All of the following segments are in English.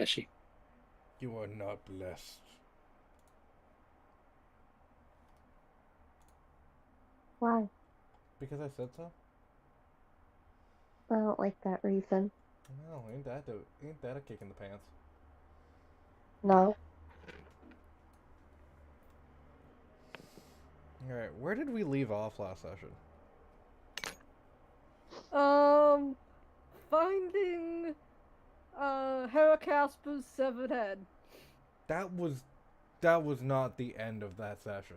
Bless you. You are not blessed. Why? Because I said so? I don't like that reason. No, ain't that a kick in the pants? No. Alright, where did we leave off last session? Um, finding Heracaspa's severed head. That was that was not the end of that session.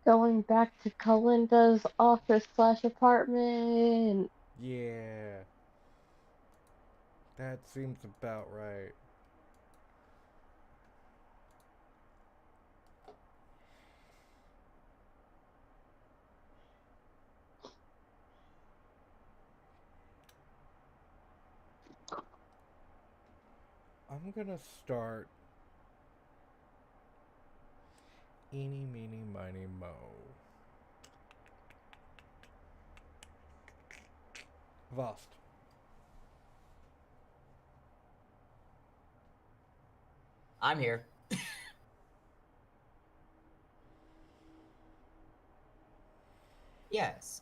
Going back to Kalinda's office/apartment. Yeah. That seems about right. I'm gonna start eeny meeny miny mo. Vast. I'm here. Yes.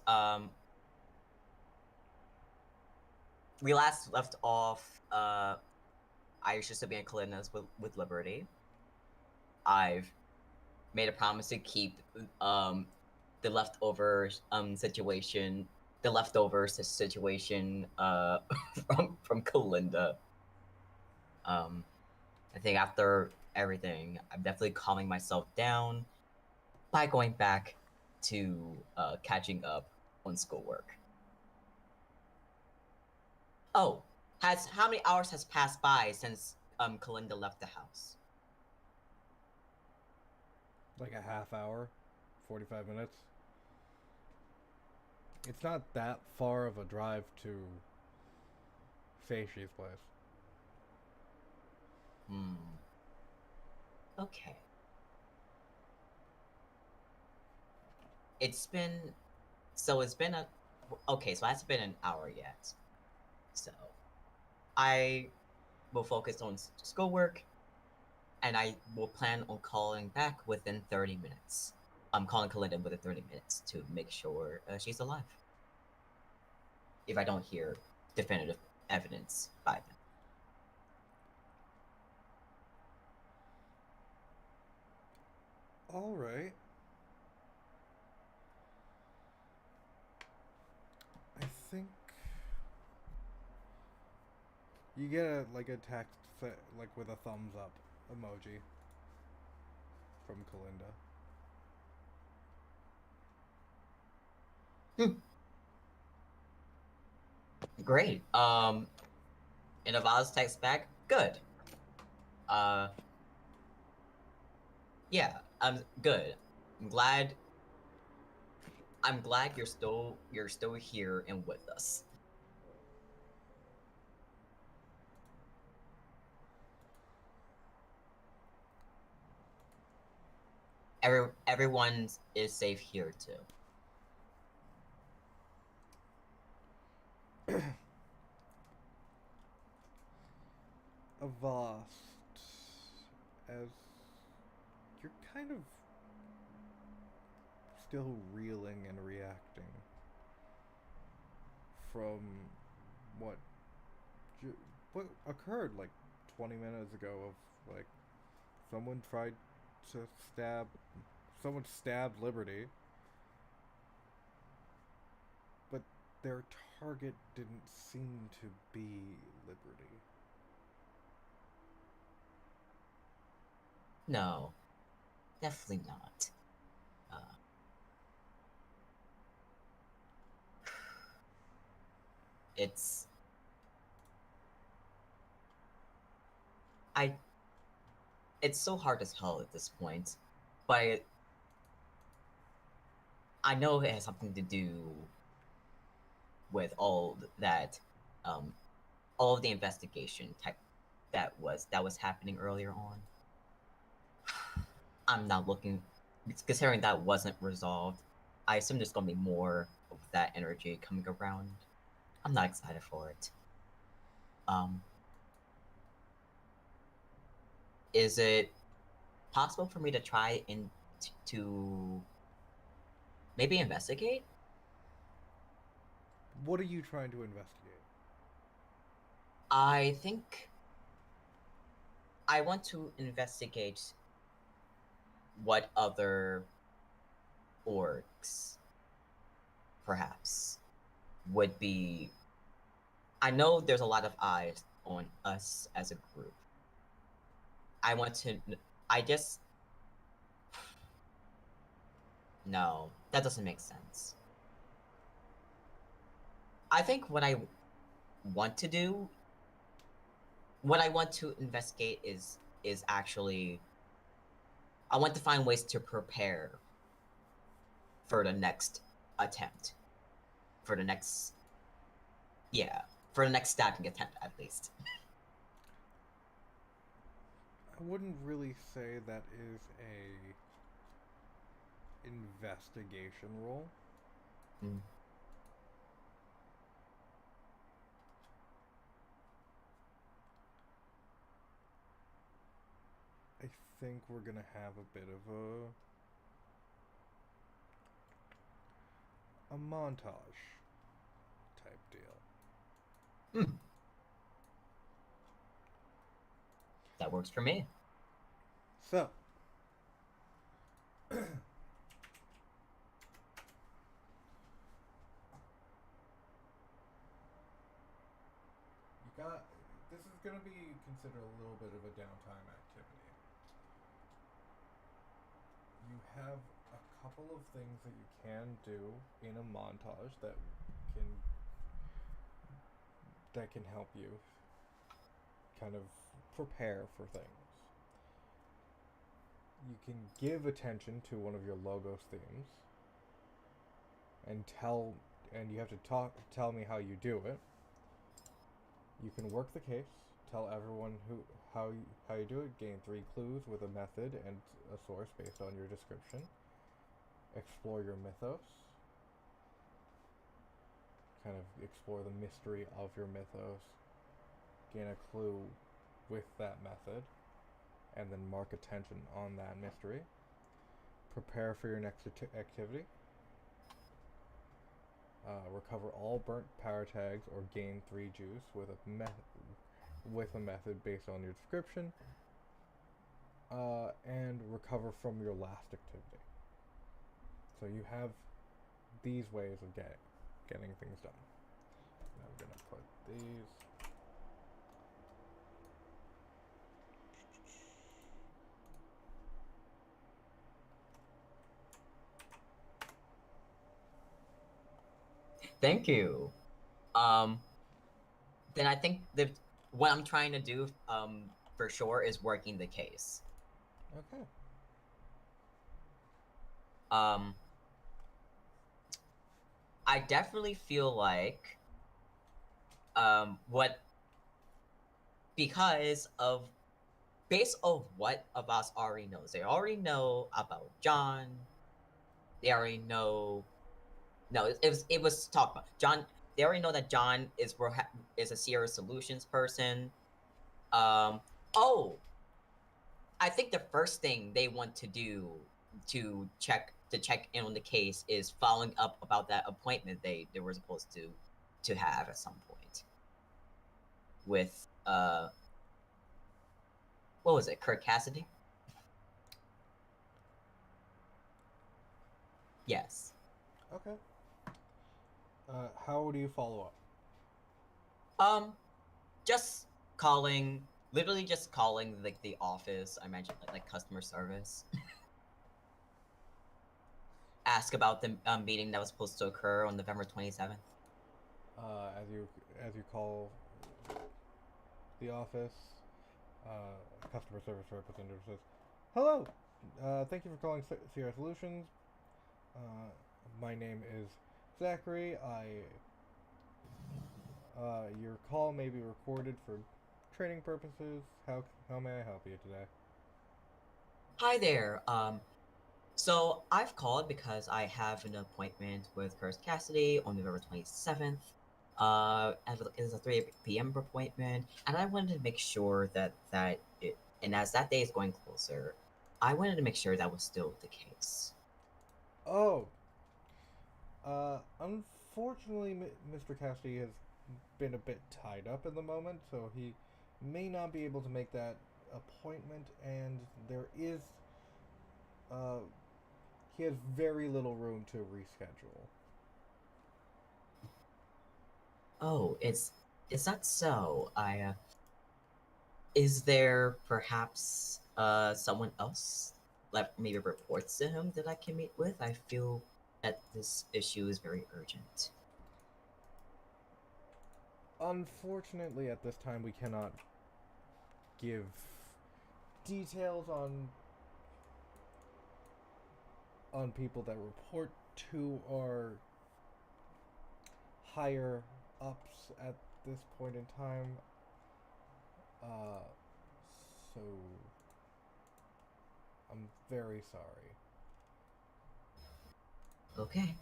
We last left off. I used to be in Kalinas with Liberty. I've made a promise to keep the leftovers situation, the leftovers situation from Kalinda. I think after everything, I'm definitely calming myself down by going back to catching up on schoolwork. Oh, has how many hours has passed by since Kalinda left the house? Like a half hour, 45 minutes. It's not that far of a drive to Seishi's place. Okay. It's been it's been a okay, so it hasn't been an hour yet. So I will focus on schoolwork and I will plan on calling back within 30 minutes. I'm calling Kalinda within 30 minutes to make sure she's alive. If I don't hear definitive evidence by then. Alright. I think you get a text like with a thumbs up emoji from Kalinda. Great. And Avaz text back, good. Uh, yeah, I'm good. I'm glad. I'm glad you're still here and with us. Everyone is safe here too. Avast, as you're kind of still reeling and reacting from what what occurred like 20 minutes ago of like someone tried to stab someone stabbed Liberty, but their target didn't seem to be Liberty. No, definitely not. Uh, it's I. It's so hard to tell at this point, but I know it has something to do with um, all of the investigation type that was happening earlier on. I'm not looking, considering that wasn't resolved. I assume there's gonna be more of that energy coming around. I'm not excited for it. Is it possible for me to try to maybe investigate? What are you trying to investigate? I think I want to investigate what other orgs perhaps would be. I know there's a lot of eyes on us as a group. I want to. I just. No, that doesn't make sense. I think what I want to do, what I want to investigate is actually I want to find ways to prepare for the next attempt. For the next for the next stabbing attempt at least. I wouldn't really say that is a investigation role. Mm. I think we're gonna have a bit of a montage type deal. Mm. That works for me. So, this is going to be considered a little bit of a downtime activity. You have a couple of things that you can do in a montage can can help you kind of prepare for things. You can give attention to one of your logos themes and you have to tell me how you do it. You can work the case, tell everyone how you do it, gain 3 clues with a method and a source based on your description. Explore your mythos. Kind of explore the mystery of your mythos. Gain a clue with that method, and then mark attention on that mystery. Prepare for your next activity. Recover all burnt power tags or gain 3 juice with a method based on your description. And recover from your last activity. So you have these ways of getting things done. Now I'm gonna put these. Thank you. Then I think what I'm trying to do for sure is working the case. Okay. I definitely feel like what because of based of what of us already knows. They already know about John. They already know. No, it was talked about John. They already know that John is a serious solutions person. Oh, I think the first thing they want to do to check in on the case is following up about that appointment they were supposed to have at some point with what was it, Kirk Cassidy? Yes. Okay. How do you follow up? Just calling, literally just calling like the office. I mentioned like customer service. Ask about the meeting that was supposed to occur on November 27th. As you call the office, customer service representative says, "Hello, thank you for calling Sierra Solutions. My name is Zachary. Your call may be recorded for training purposes. How may I help you today?" Hi there. So I've called because I have an appointment with Kirk Cassidy on November 27th. It's a 3 p.m. appointment, and I wanted to make sure and as that day is going closer, I wanted to make sure that was still the case. Oh, unfortunately, Mr. Cassidy has been a bit tied up in the moment, so he may not be able to make that appointment, and there is, uh, he has very little room to reschedule. Oh, is that so? Is there perhaps someone else that maybe reports to him that I can meet with? I feel that this issue is very urgent. Unfortunately, at this time, we cannot give details on people that report to our higher ups at this point in time. So I'm very sorry. Okay,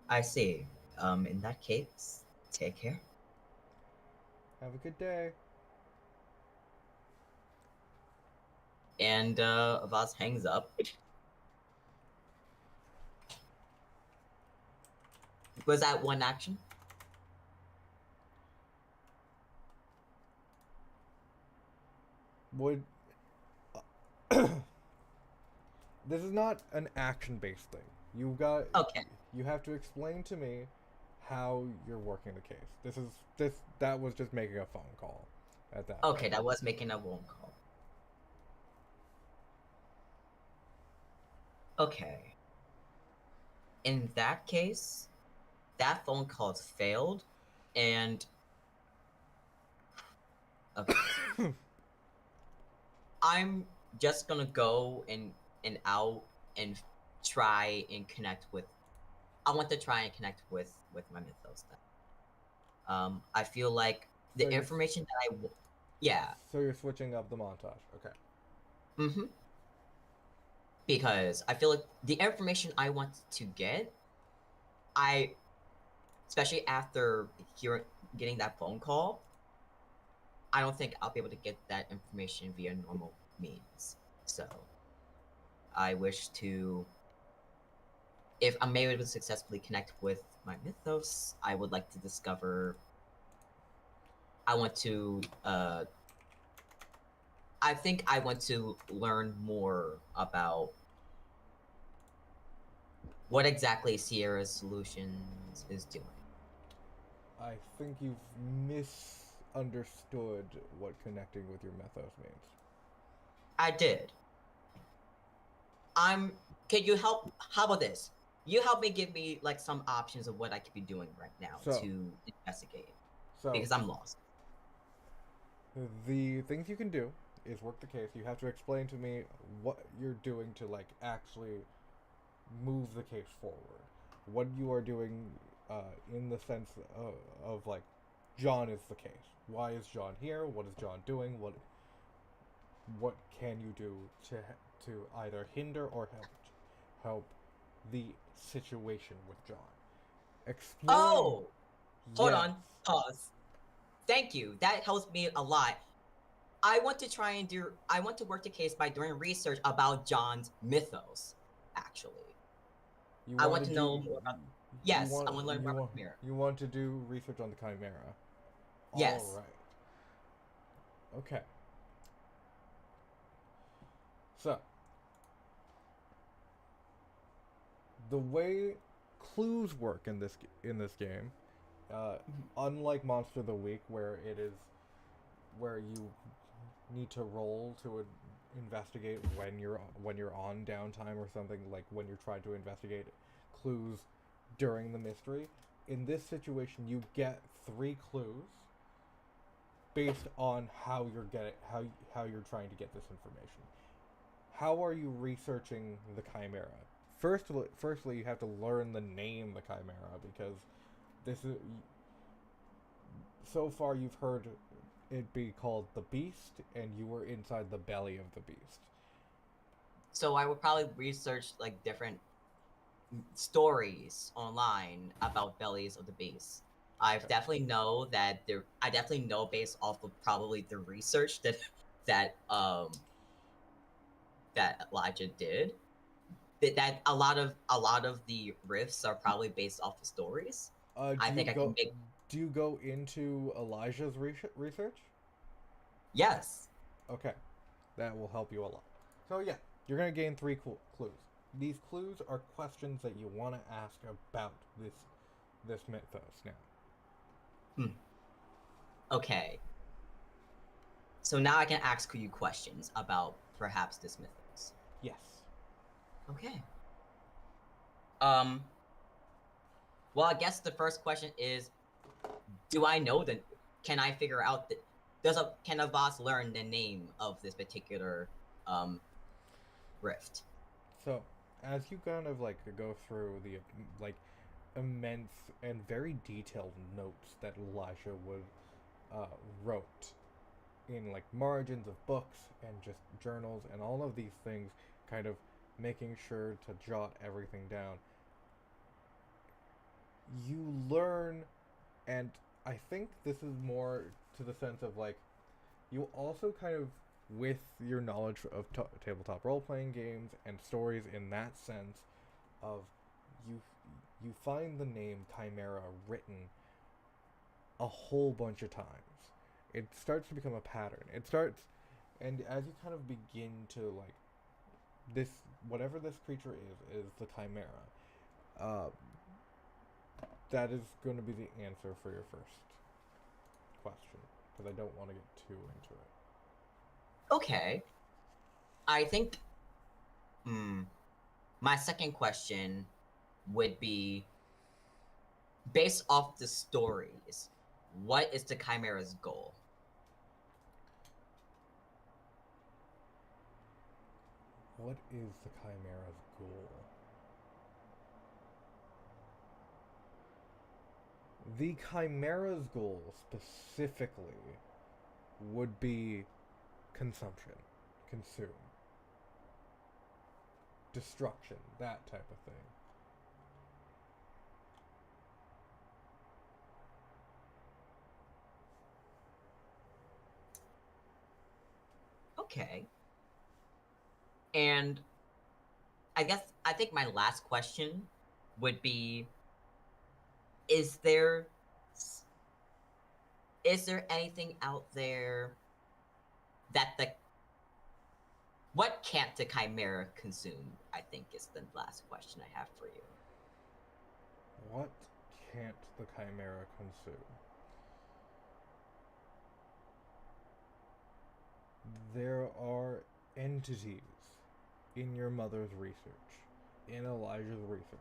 I see. In that case, take care. Have a good day. And Voss hangs up. Was that one action? Would this is not an action-based thing. Okay. You have to explain to me how you're working the case. That was just making a phone call at that Okay, point. that was making a phone call. Okay. In that case, that phone call has failed, and okay. I'm just gonna go and out and try and connect with. I want to try and connect with my mythos. Then. I feel like So the you're information that yeah. so you're switching up the montage. Okay. Mm-hmm. Because I feel like the information I want to get, I especially after getting that phone call, I don't think I'll be able to get that information via normal means. So I wish to, if I'm able to successfully connect with my mythos, I would like to discover. I want to. I think I want to learn more about what exactly Sierra Solutions is doing. I think you've misunderstood what connecting with your mythos means. I did. Can you help? How about this? You help me give me like some options of what I could be doing right now So, to investigate so because I'm lost. the things you can do is work the case. You have to explain to me what you're doing to like actually move the case forward. What you are doing in the sense of like John is the case. Why is John here? What is John doing? What can you do to either hinder or help the situation with John? Exploring. Oh, hold Yes. on. Pause. Thank you. That helps me a lot. I want to try and do. I want to work the case by doing research about John's mythos. Actually, You I want want to to do know more about. you Yes, I want want to learn more you about want Chimera. you want to do research on the Chimera. All Yes. right. Okay. So, the way clues work in this game, unlike Monster of the Week, where you need to roll to investigate when you're on downtime or something, like when you're trying to investigate clues during the mystery. In this situation, you get 3 clues based on how you're trying to get this information. How are you researching the Chimera? Firstly, you have to learn the name the Chimera because this is so far you've heard it be called the Beast, and you were inside the belly of the Beast. So I would probably research like different stories online about Bellies of the Beast. Okay. I definitely know based off of probably the research that that Elijah did that a lot of the riffs are probably based off the stories. I Do you think I can go? make Do you go into Elijah's research? yes. Okay, that will help you a lot. So yeah, you're gonna gain three clues. These clues are questions that you want to ask about this mythos now. Hmm. Okay. So now I can ask you questions about perhaps this mythos. Yes. Okay. Um. Well, I guess the first question is, do I know the? Can I figure out the? Can a boss learn the name of this particular um rift? So as you kind of like go through the like immense and very detailed notes that Elijah would uh, wrote in like margins of books and just journals and all of these things, kind of making sure to jot everything down. You learn, and I think this is more to the sense of like you also kind of with your knowledge of tabletop role playing games and stories in that sense of you you find the name Chimera written a whole bunch of times. It starts to become a pattern. It starts, and as you kind of begin to like this, whatever this creature is the Chimera. Uh, that is going to be the answer for your first question because I don't want to get too into it. Okay. I think. My second question would be based off the stories. What is the Chimera's goal? What is the Chimera's goal? The Chimera's goal specifically would be consumption, consume, destruction, that type of thing. Okay. And I think my last question would be is there is there anything out there that the what can't the Chimera consume? I think is the last question I have for you. What can't the Chimera consume? There are entities in your mother's research, in Elijah's research,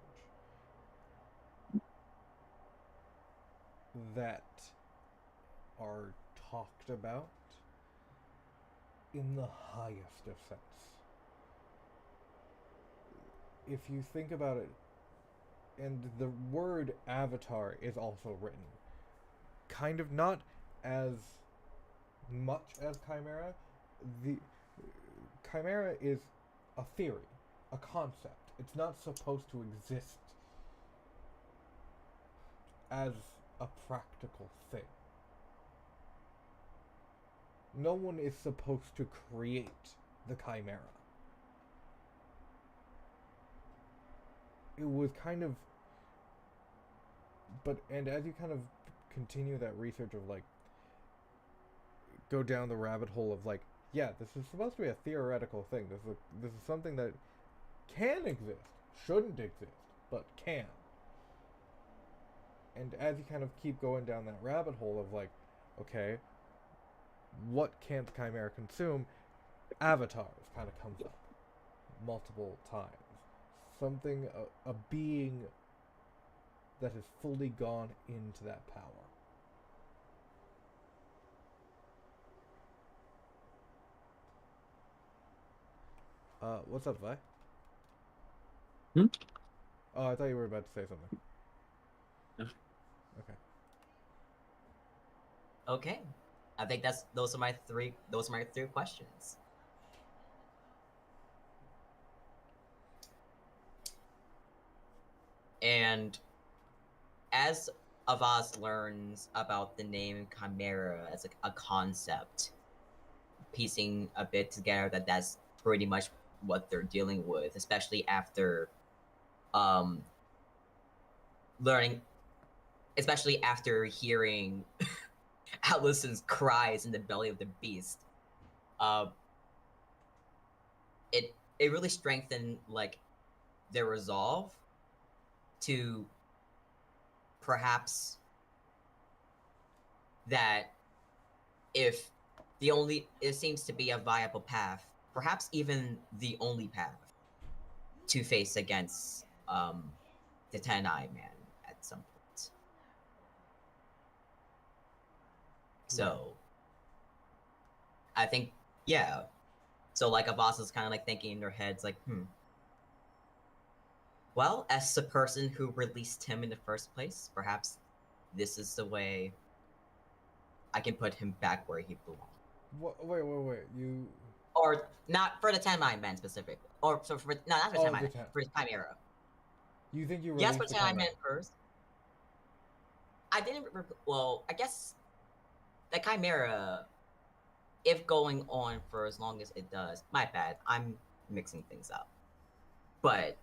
that are talked about in the highest of sense. If you think about it, and the word avatar is also written, kind of not as much as chimera. The chimera is a theory, a concept. It's not supposed to exist as a practical thing. No one is supposed to create the chimera. It was kind of, but and as you kind of continue that research of like go down the rabbit hole of like, yeah, this is supposed to be a theoretical thing. This is something that can exist, shouldn't exist, but can. And as you kind of keep going down that rabbit hole of like, okay, what can't the chimera consume? Avatars kind of comes up multiple times. Something, a being that has fully gone into that power. What's up, Vi? Hmm? Oh, I thought you were about to say something. No. Okay. Okay. I think those are my three questions. And as Avaz learns about the name Chimera as a concept, piecing a bit together that that's pretty much what they're dealing with, especially after um, learning, especially after hearing Allison's cries in the belly of the beast. Uh, it really strengthened like their resolve to perhaps that if it seems to be a viable path, perhaps even the only path to face against the Ten-Eye Man at some point. So I think, yeah. So like Avas is kind of like thinking in their heads like, well, as the person who released him in the first place, perhaps this is the way I can put him back where he belongs. Wait. You. Or not for the Ten-Eye Man specifically. Or so for no, not for the Oh, Ten-Eye the Man, ten. for the Chimera. You think you Yes, released for the the Ten-Eye Chimera? Man first. I didn't. Well, I guess the Chimera, if going on for as long as it does, my bad. I'm mixing things up. But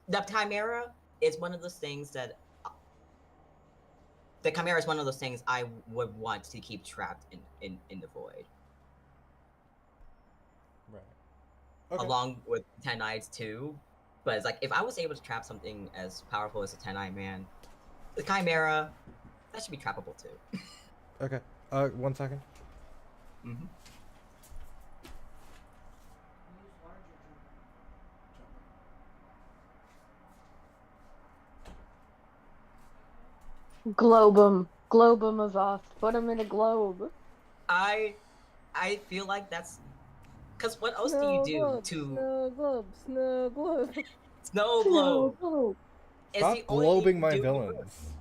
the Chimera is one of those things that the Chimera is one of those things I would want to keep trapped in the void. Right. Okay. Along with Ten Eyes too. But it's like if I was able to trap something as powerful as a Ten Eye Man, the Chimera, that should be trappable too. Okay. 1 second. Mm-hmm. Globe 'em. Globe 'em of off. Put 'em in a globe. I feel like that's because what else do you do to Snow globe, snow globe. snow No, globe? globe. It's Stop the only thing you globing can my do. villains.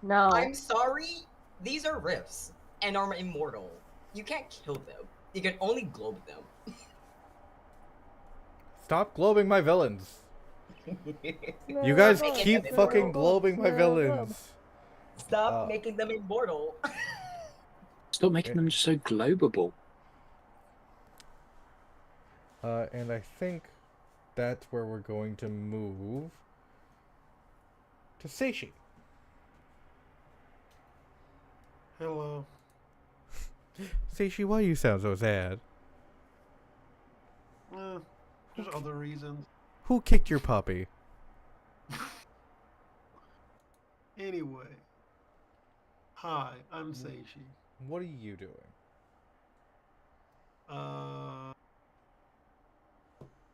No. I'm sorry, these are rifts and are immortal. You can't kill them. You can only globe them. Stop globing my villains. Snow You guys globe, keep snow fucking globe, globing my snow globe. villains. Stop making them immortal. Stop making them so globable. And I think that's where we're going to move to Seishi. Hello. Seishi, why you sound so sad? There's other reasons. Who kicked your puppy? Anyway. Hi, I'm Seishi. What are you doing?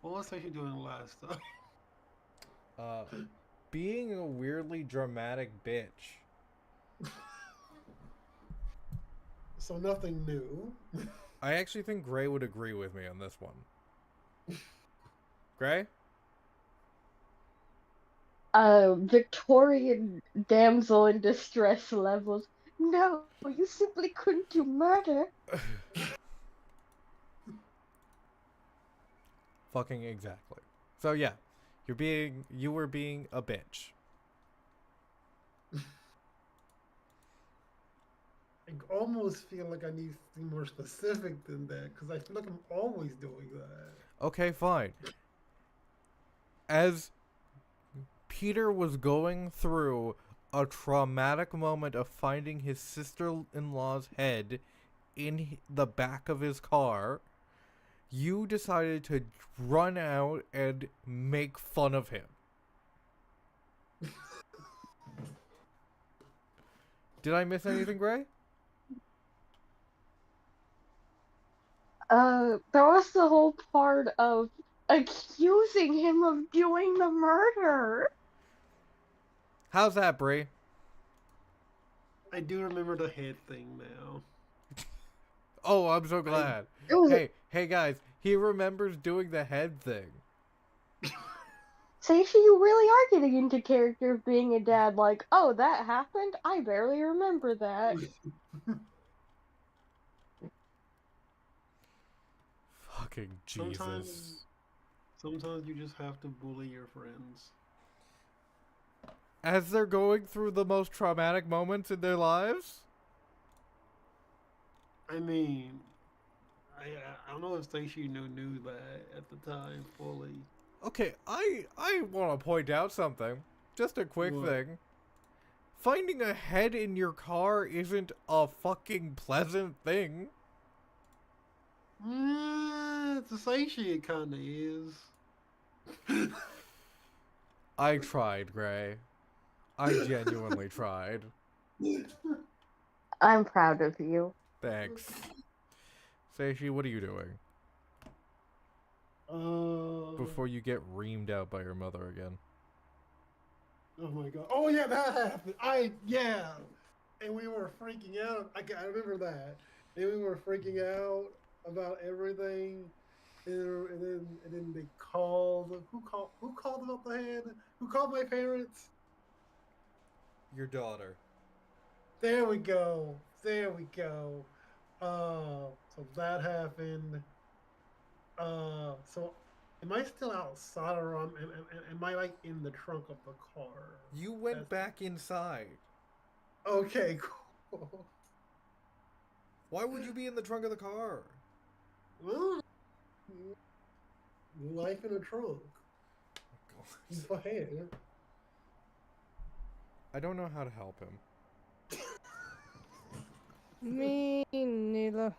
What was Seishi doing last time? Being a weirdly dramatic bitch. So nothing new. I actually think Gray would agree with me on this one. Gray? Victorian damsel in distress levels. No, you simply couldn't do murder. Fucking exactly. So yeah, you were being a bitch. I almost feel like I need to be more specific than that, because I feel like I'm always doing that. Okay, fine. As Peter was going through a traumatic moment of finding his sister-in-law's head in the back of his car, you decided to run out and make fun of him. Did I miss anything, Gray? There was the whole part of accusing him of doing the murder. How's that, Bree? I do remember the head thing now. Oh, I'm so glad. It was Hey guys, he remembers doing the head thing. Seishi, you really are getting into character of being a dad. Like, oh, that happened? I barely remember that. Fucking Jesus. Sometimes you just have to bully your friends. as they're going through the most traumatic moments in their lives? I mean, I don't know if Stacey knew that at the time fully. Okay, I want to point out something. Just a quick What? thing. Finding a head in your car isn't a fucking pleasant thing. To Stacey, it kind of is. I tried, Gray. I genuinely tried. I'm proud of you. Thanks. Seishi, what are you doing? Before you get reamed out by your mother again. Oh my god. Oh yeah, that happened. Yeah. And we were freaking out. I remember that. And we were freaking out about everything. And then they called. Who called about the head? Who called my parents? Your daughter. There we go. There we go. So that happened. So am I still outside, or am I like in the trunk of the car? You went back inside. Okay, cool. Why would you be in the trunk of the car? Well, life in a trunk. Go ahead. I don't know how to help him. Me neither.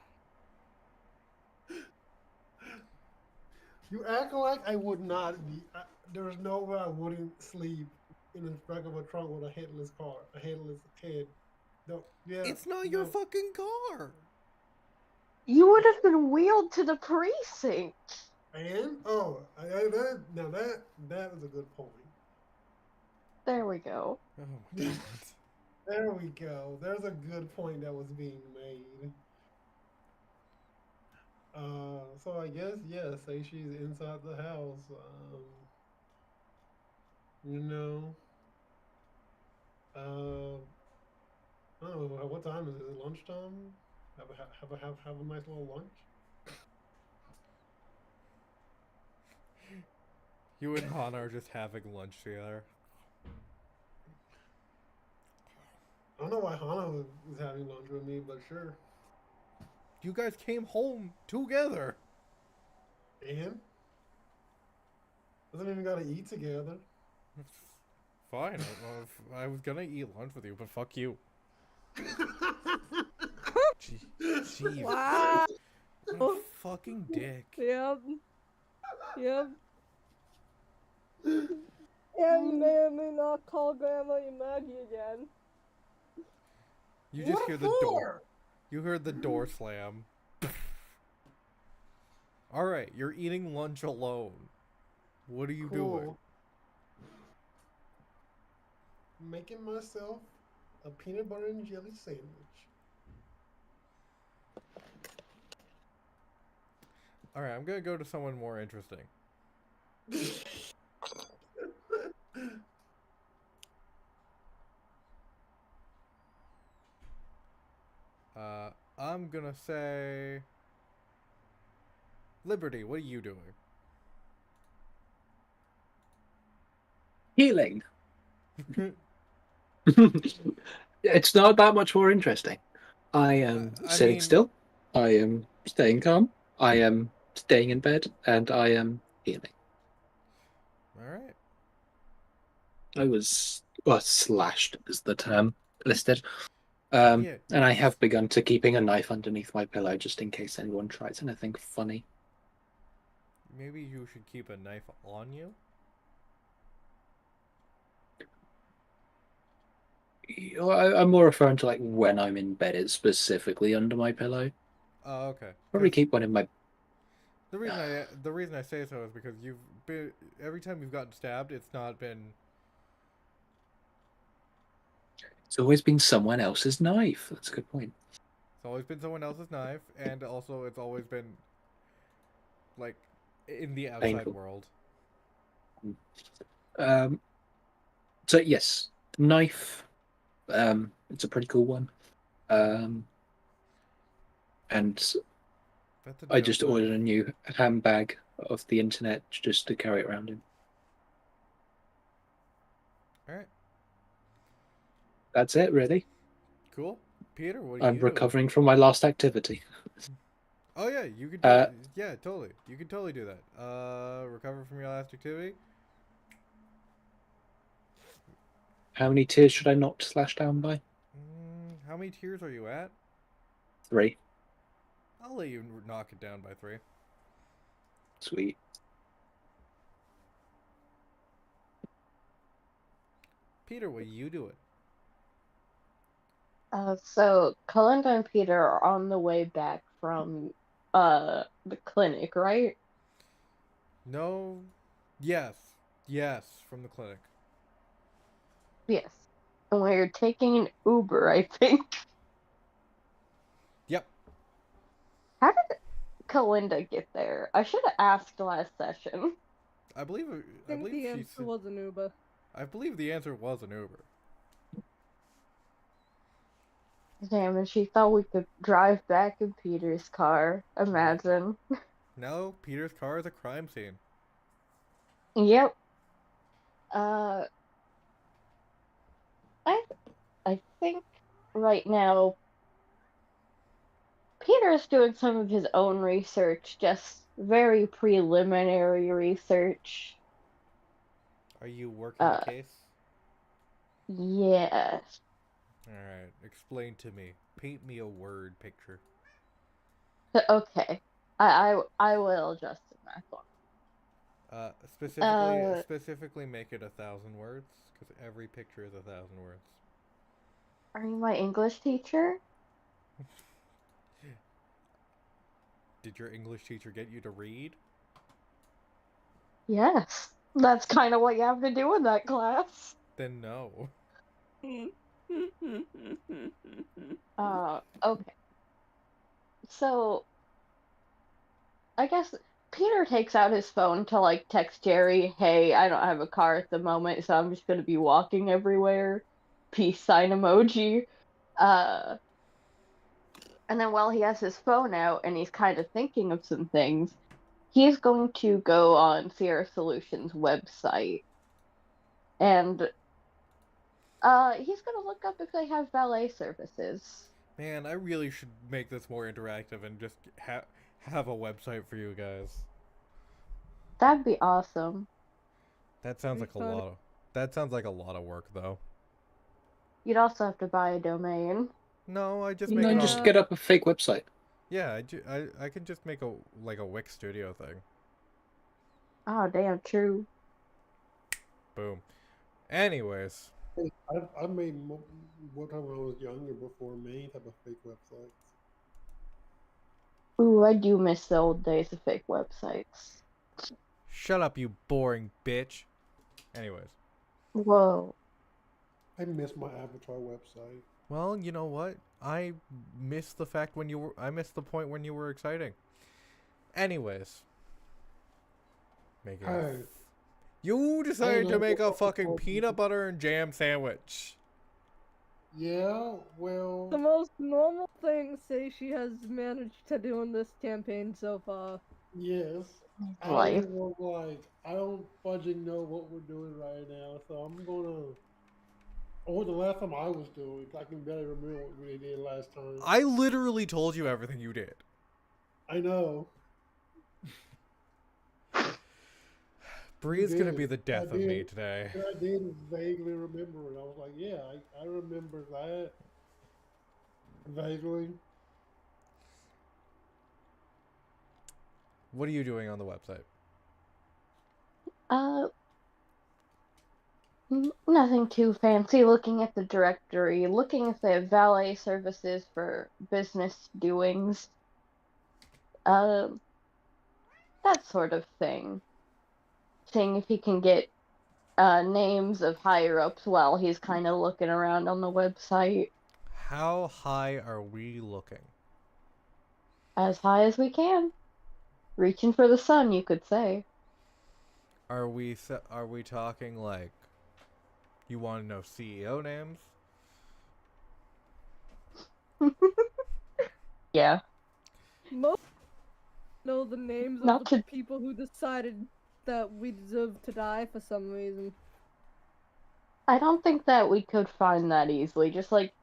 You act like I would not be. There's no way I wouldn't sleep in the back of a trunk with a headless car, a headless head. No, yeah. It's not your fucking car. You would have been wheeled to the precinct. And that is a good point. There we go. Oh my god. There we go. There's a good point that was being made. So I guess, yeah, say she's inside the house. You know, I don't know, what time is it? Is it lunchtime? Have a nice little lunch. You and Hana are just having lunch together. I don't know why Hana was having lunch with me, but sure. You guys came home together. And doesn't even gotta eat together. Fine. I was gonna eat lunch with you, but fuck you. Jeez. Wow. What a fucking dick. Yep. Yep. And you may or may not call Grandma Maggie again. You just What hear the for? door. You heard the door slam. Alright, you're eating lunch alone. What are you doing? Making myself a peanut butter and jelly sandwich. Alright, I'm gonna go to someone more interesting. I'm gonna say... Liberty, what are you doing? Healing. It's not that much more interesting. I am sitting still. I am staying calm. I am staying in bed, and I am healing. Alright. I was slashed is the term listed. Yeah. And I have begun to keeping a knife underneath my pillow just in case anyone tries anything funny. Maybe you should keep a knife on you? I'm more referring to like when I'm in bed, it's specifically under my pillow. Oh, okay. Probably keep one in my... The reason I say so is because you've been... Every time you've gotten stabbed, it's not been... It's always been someone else's knife. That's a good point. It's always been someone else's knife, and also it's always been, like, in the outside Painful. world. So yes, knife. It's a pretty cool one. And I just ordered a new handbag off the internet just to carry it around in. Alright. That's it, really. Cool. Peter, what are I'm you doing? recovering from my last activity. Oh yeah, you could. Uh, Yeah, totally. You could totally do that. Recover from your last activity. How many tiers should I knock slash down by? How many tiers are you at? 3. I'll let you knock it down by 3. Sweet. Peter, what are you doing? So Kalinda and Peter are on the way back from the clinic, right? No. Yes. Yes, from the clinic. Yes. And we're taking an Uber, I think. Yep. How did Kalinda get there? I should have asked last session. I believe. I I think believe the she answer said. was an Uber. I believe the answer was an Uber. Damn, and she thought we could drive back in Peter's car. Imagine. No, Peter's car is a crime scene. Yep. Uh, I I think right now Peter's doing some of his own research, just very preliminary research. Are you working the Uh, case? yes. Alright, explain to me. Paint me a word picture. Okay. I will adjust the math one. Specifically make it 1,000 words, because every picture is 1,000 words. Are you my English teacher? Did your English teacher get you to read? Yes. That's kind of what you have to do in that class. Then no. Okay. So, I guess Peter takes out his phone to like text Jerry, "Hey, I don't have a car at the moment, so I'm just gonna be walking everywhere." Peace sign emoji. Uh, and then while he has his phone out and he's kind of thinking of some things, he's going to go on Sierra Solutions website and he's gonna look up if they have valet services. Man, I really should make this more interactive and just have a website for you guys. That'd be awesome. That sounds like a lot of That sounds like a lot of work though. You'd also have to buy a domain. No, I just And make then it just on. get up a fake website. Yeah, I can just make a Wix Studio thing. Oh, damn, true. Boom. Anyways, I made one time when I was younger before many type of fake websites. Ooh, I do miss the old days of fake websites. shut up, you boring bitch. Anyways, Whoa. I miss my Avatar website. well, you know what? I missed the fact when you were. I missed the point when you were exciting. Anyways, make it. Hey, You decided to make a fucking well, peanut butter and jam sandwich. yeah, well, The most normal thing Seishi has managed to do in this campaign so far. yes. I Life. was like, I don't fudging know what we're doing right now, so I'm gonna. Or the last time I was doing, I can barely remember what we did last time. I literally told you everything you did. I know. Bree's You gonna did. be the death I of me did. today. What I did vaguely remember it. I was like, yeah, I remember that. Vaguely. What are you doing on the website? Uh, Nothing too fancy. Looking at the directory, looking if they have valet services for business doings. Uh, that sort of thing. Seeing if he can get names of higher ups while he's kind of looking around on the website. How high are we looking? As high as we can. Reaching for the sun, you could say. Are we talking like you want to know CEO names? Yeah. Most know the names Not of the to people who decided that we deserve to die for some reason. I don't think that we could find that easily. Just like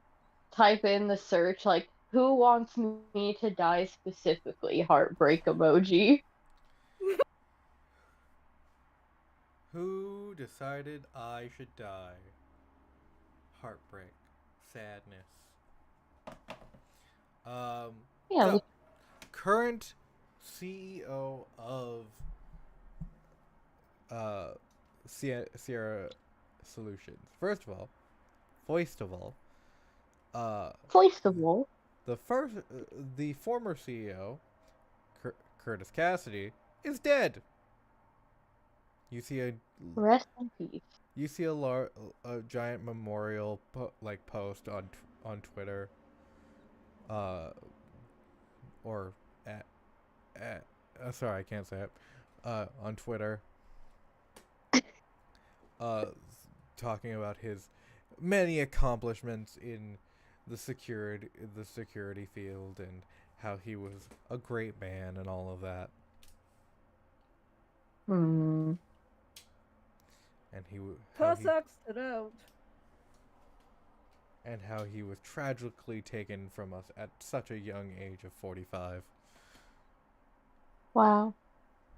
type in the search, like, who wants me to die specifically? Heartbreak emoji. Who decided I should die? Heartbreak. Sadness. Yeah, So, current CEO of Sierra Solutions. First of all, first of all, uh, Flexible. the former CEO, Curtis Cassidy, is dead. You see a Rest in peace. a giant memorial post on Twitter, uh, or at sorry, I can't say it, on Twitter, uh, talking about his many accomplishments in the security field and how he was a great man and all of that. Hmm. And Plus X it out. and how he was tragically taken from us at such a young age of 45. Wow.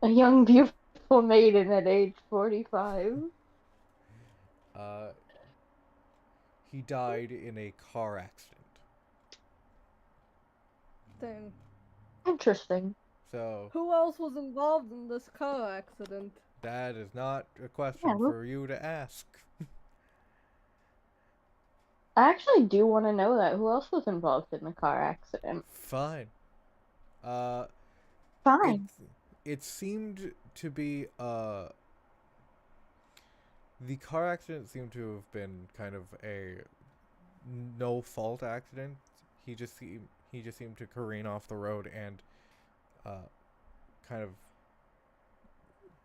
A young, beautiful maiden at age 45. Uh, he died in a car accident. Thing. Interesting. So Who else was involved in this car accident? that is not a Yeah, question for you to ask. I actually do want to know that. Who else was involved in the car accident? Fine. Uh, it Fine. it seemed to be the car accident seemed to have been kind of a no fault accident. He just seemed to careen off the road and uh, kind of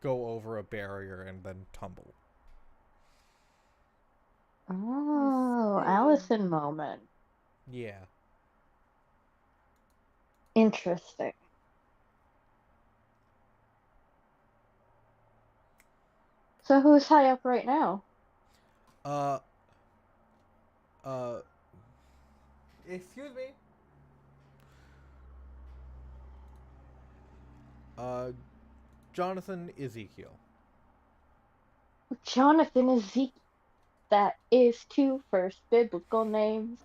go over a barrier and then tumble. Oh, see. Allison moment. Yeah. Interesting. So who's high up right now? Uh. Uh. Excuse me. Uh. Jonathan Ezekiel. Jonathan Ezekiel. That is two first biblical names.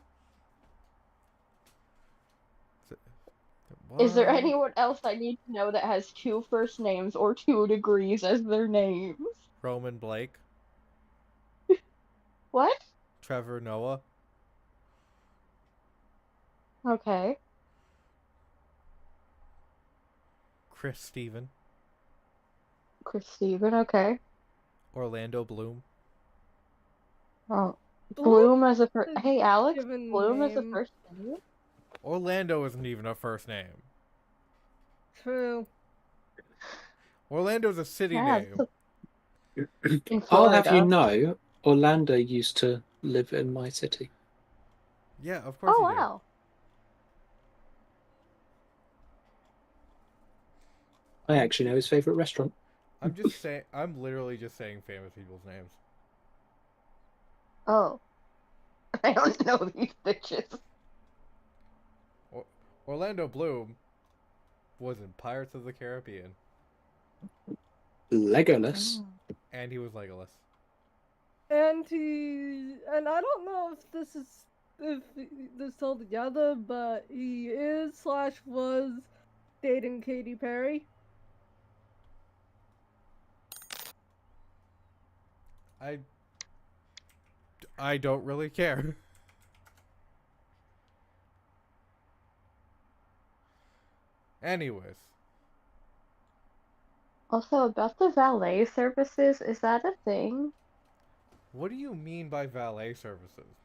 Is there What? anyone else I need to know that has two first names or two degrees as their names? Roman Blake. What? Trevor Noah. Okay. Chris Steven. Chris Steven, okay. Orlando Bloom. Oh, Bloom Bloom as a first. is Hey, Alex, given Bloom as a name. first name? Orlando isn't even a first name. True. Orlando's a city Yeah, name. in I'll have you Florida. know, Orlando used to live in my city. Yeah, of course Oh, he did. wow. I actually know his favorite restaurant. I'm literally just saying famous people's names. Oh, I don't know these bitches. Orlando Bloom was in Pirates of the Caribbean, Legolas. Oh. and he was Legolas. And I don't know if this all together, but he is slash was dating Katy Perry. I I don't really care. Anyways, Also, about the valet services, is that a thing? what do you mean by valet services?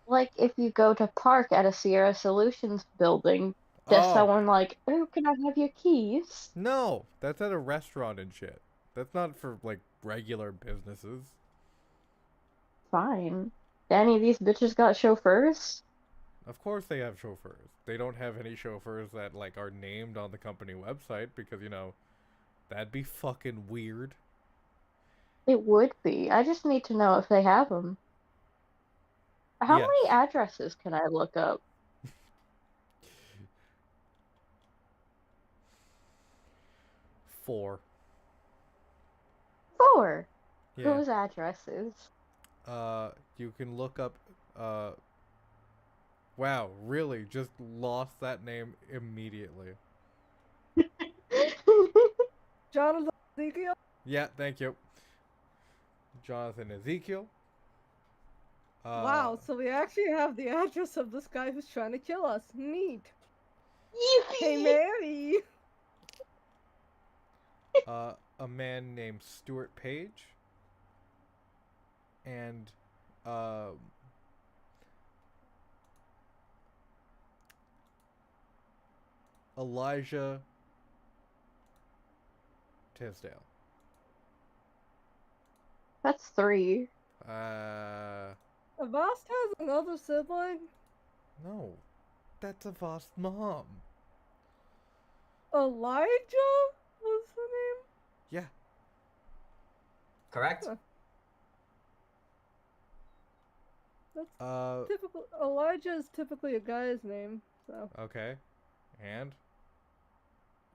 Like, if you go to park at a Sierra Solutions building, does Oh, someone like, oh, can I have your keys? no, that's at a restaurant and shit. That's not for like regular businesses. Fine. Any of these bitches got chauffeurs? Of course they have chauffeurs. They don't have any chauffeurs that like are named on the company website because, you know, that'd be fucking weird. It would be. I just need to know if they have them. How Yes. many addresses can I look up? 4. 4. Yeah. Whose addresses? You can look up, wow, really? Just lost that name immediately. Jonathan Ezekiel? Yeah, thank you. Jonathan Ezekiel. Wow, so we actually have the address of this guy who's trying to kill us. Neat. Hey, Yippee! Mary! A man named Stuart Page. And, Elijah Tisdale. That's 3. Avast has another sibling? No. That's Avast's mom. Elijah was the name? Yeah. Correct? Huh. That's Uh, typical. Elijah is typically a guy's name, so okay. And?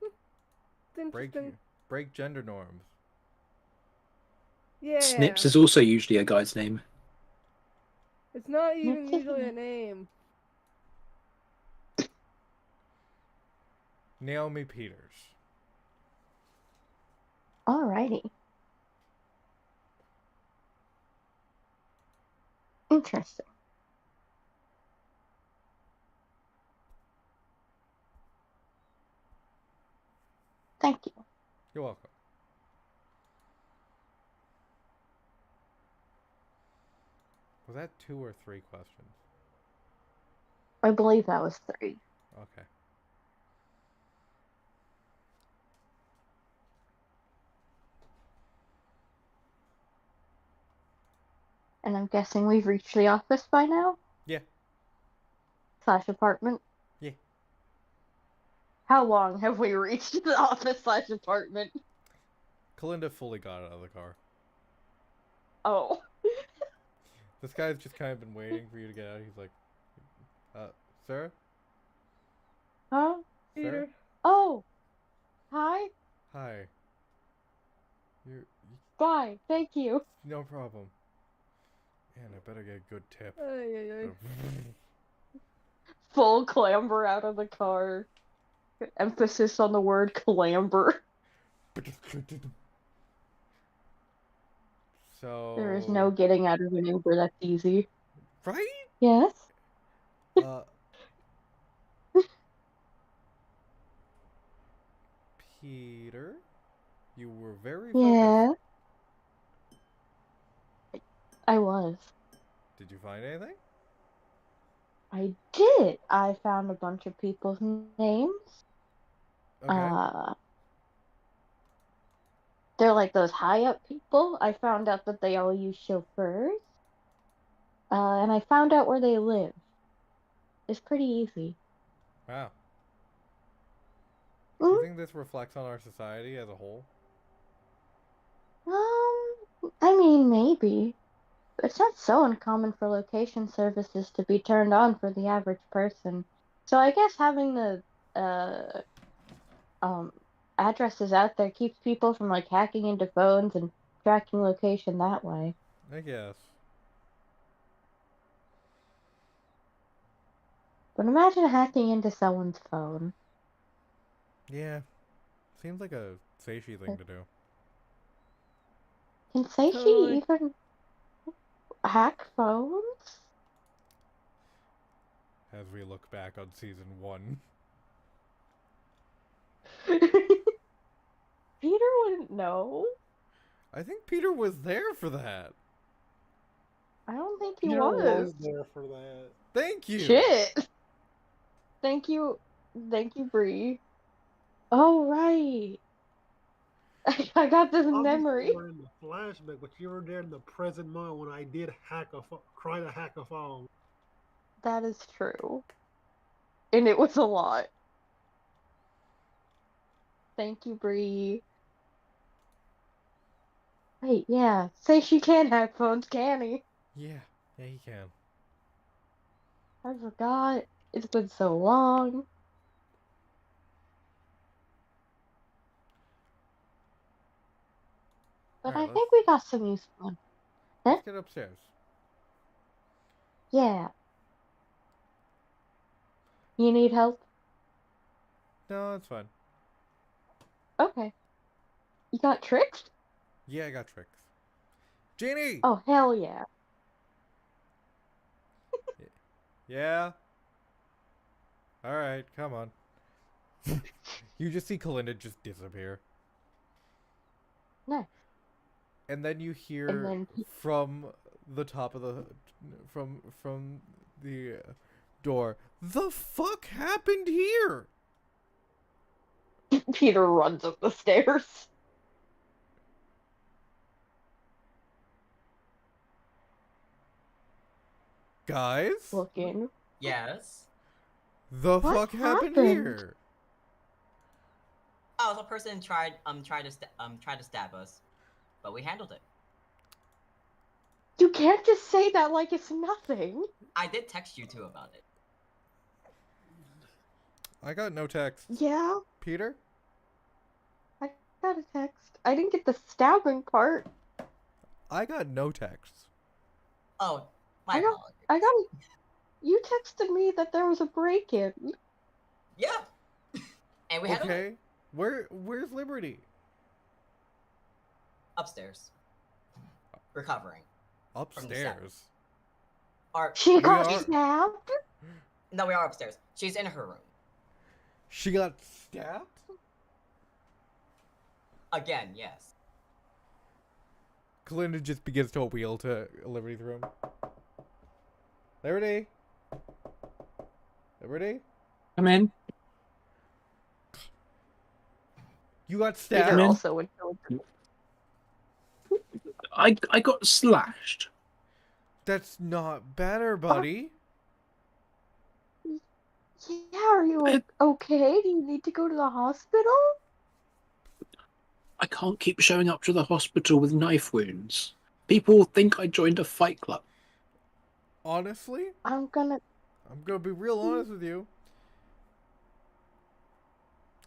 it's interesting. Break gender norms. Yeah. Snips is also usually a guy's name. It's not even Snips is usually a- a name. Naomi Peters. Alrighty. Interesting. Thank you. You're welcome. Was that 2 or 3 questions? I believe that was 3. Okay. And I'm guessing we've reached the office by now? Yeah. / apartment? Yeah. How long have we reached the office / apartment? Kalinda fully got out of the car. Oh. This guy's just kind of been waiting for you to get out. He's like, Sarah? Huh? Peter. Oh. Hi. Hi. You Bye. Thank you. no problem. Man, I better get a good tip. Ay, ay, ay. Full clamber out of the car. Emphasis on the word clamber. So There is no getting out of an Uber that's easy. right? Yes? Peter, you were very Yeah, focused. I was. Did you find anything? I did. I found a bunch of people's names. Okay. They're like those high up people. I found out that they all use chauffeurs. And I found out where they live. It's pretty easy. Wow. Do you Mm, think this reflects on our society as a whole? I mean, maybe. It's not so uncommon for location services to be turned on for the average person. So I guess having the uh um addresses out there keeps people from like hacking into phones and tracking location that way. I guess. But imagine hacking into someone's phone. Yeah. Seems like a Seishi thing to do. Can Seishi Totally. even hack phones? As we look back on season 1. Peter wouldn't know. I think Peter was there for that. I don't think he Peter was. was there for that. Thank you. Shit. Thank you, Bree. Oh right. I got this Obviously, memory. you were in the flashback, but you were there in the present moment when I did try to hack a phone. That is true. And it was a lot. Thank you, Bree. Wait, yeah. Say she can have phones, can he? Yeah, he can. I forgot. It's been so long. But Alright, I think we got some useful ones. let's get upstairs. Yeah. You need help? No, it's fine. Okay. You got tricks? Yeah, I got tricks. Genie! Oh, hell yeah. Yeah? Alright, come on. You just see Kalinda just disappear. Nice. And then you And hear then from the top of the... From the door, the fuck happened here? Peter runs up the stairs. Guys? Looking. Yes. The What fuck happened happened? here? Oh, the person tried to stab us, but we handled it. You can't just say that like it's nothing. I did text you two about it. I got no text. Yeah, Peter? I got a text. I didn't get the stabbing part. I got no texts. Oh, my I got- apologies. I got. You texted me that there was a break-in. Yeah. And we handled it Okay. Where's Liberty? upstairs, recovering. Upstairs. Or She got are- stabbed. no, we are upstairs. She's in her room She got stabbed? again. Yes. Kalinda just begins to wheel to Liberty's room. Liberty? Liberty? Come in. You got Peter stabbed? in. also went to. I got slashed. That's not better, buddy. Yeah, are you okay? Do you need to go to the hospital? I can't keep showing up to the hospital with knife wounds. People think I joined a fight club. Honestly, I'm gonna. I'm gonna be real honest with you.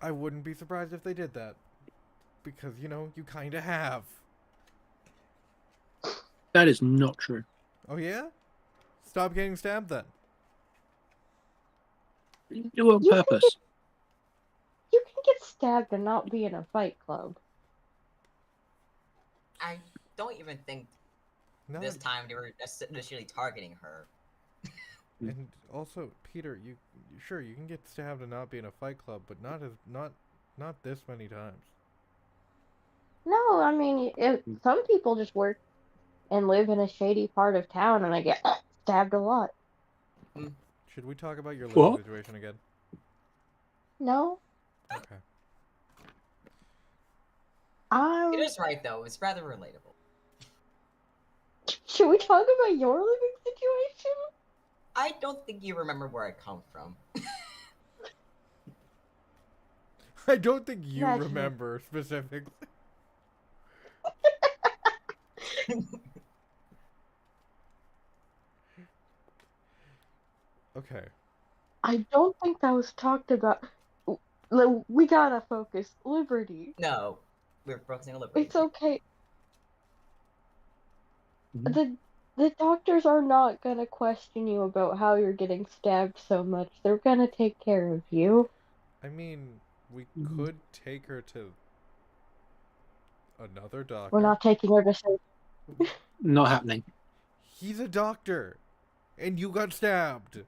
I wouldn't be surprised if they did that. Because, you know, you kinda have. That is not true. Oh yeah? Stop getting stabbed then. You do it on You can purpose. You can get stabbed and not be in a fight club. I don't even think No, this time they were initially targeting her. and also, Peter, you sure you can get stabbed and not be in a fight club, but not this many times. No, I mean, some people just work and live in a shady part of town and they get stabbed a lot. Should we talk about your living What? situation again? No, Okay. It is right though. It's rather relatable. should we talk about your living situation? I don't think you remember where I come from. I don't think you Gotcha. remember specifically. Okay. I don't think that was talked about. We gotta focus. Liberty. No, we're focusing on Liberty. It's okay. Mhm. The doctors are not gonna question you about how you're getting stabbed so much. They're gonna take care of you. I mean, we Mhm. could take her to another doctor. We're not taking her to say. Not happening. He's a doctor, and you got stabbed.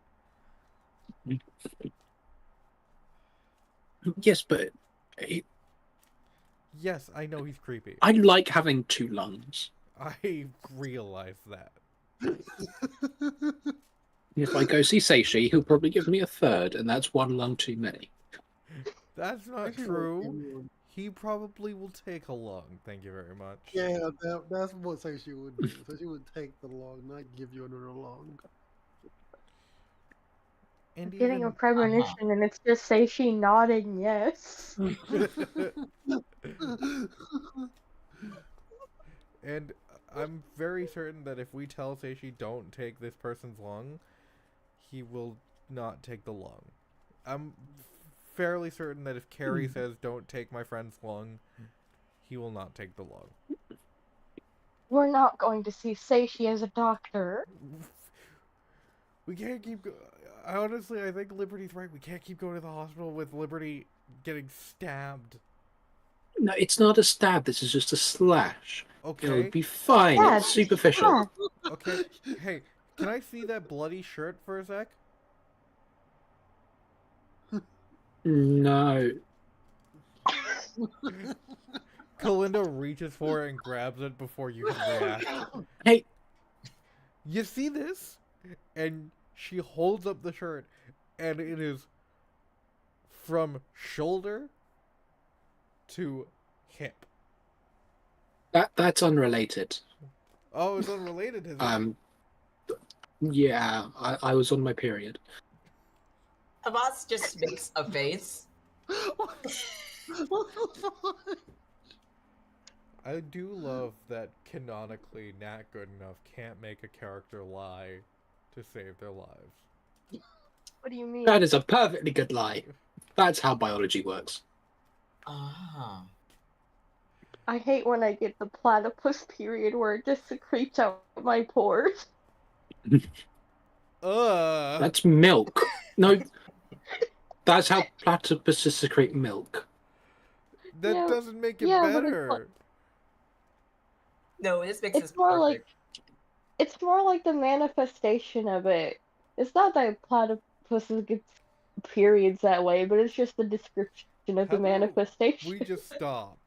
Yes, but Yes, I know he's creepy. I like having two lungs. I realize that. If I go see Seishi, he'll probably give me a third, and that's one lung too many. That's not Actually, true. He probably will take a lung. Thank you very much. Yeah, that's what Seishi would do. Seishi would take the log, not give you another log. And Getting a even premonition and it's just say she nodding yes. And I'm very certain that if we tell Seishi don't take this person's lung, he will not take the lung. I'm fairly certain that if Carrie says don't take my friend's lung, he will not take the lung. We're not going to see Seishi as a doctor. We can't keep... Honestly, I think Liberty's right. We can't keep going to the hospital with Liberty getting stabbed. No, it's not a stab. This is just a slash. Okay. It'll be fine. Yeah, It's superficial. yeah. Okay. Hey, can I see that bloody shirt for a sec? No. Kalinda reaches for it and grabs it before you can react. Hey, You see this? And she holds up the shirt, and it is from shoulder to hip. that's unrelated. Oh, it's unrelated, is it? Yeah, I was on my period. Abbas just makes a face. I do love that canonically Not Good Enough can't make a character lie to save their lives. What do you mean? That is a perfectly good lie. That's how biology works. Ah. I hate when I get the platypus period where it just secretes out my pores. That's milk. No, that's how platypuses secrete milk. That Yeah, doesn't make it yeah, but better. No, this makes it's this more perfect. it's more like the manifestation of it. It's not that platypuses get periods that way, but it's just the description of How the about manifestation. we just stop?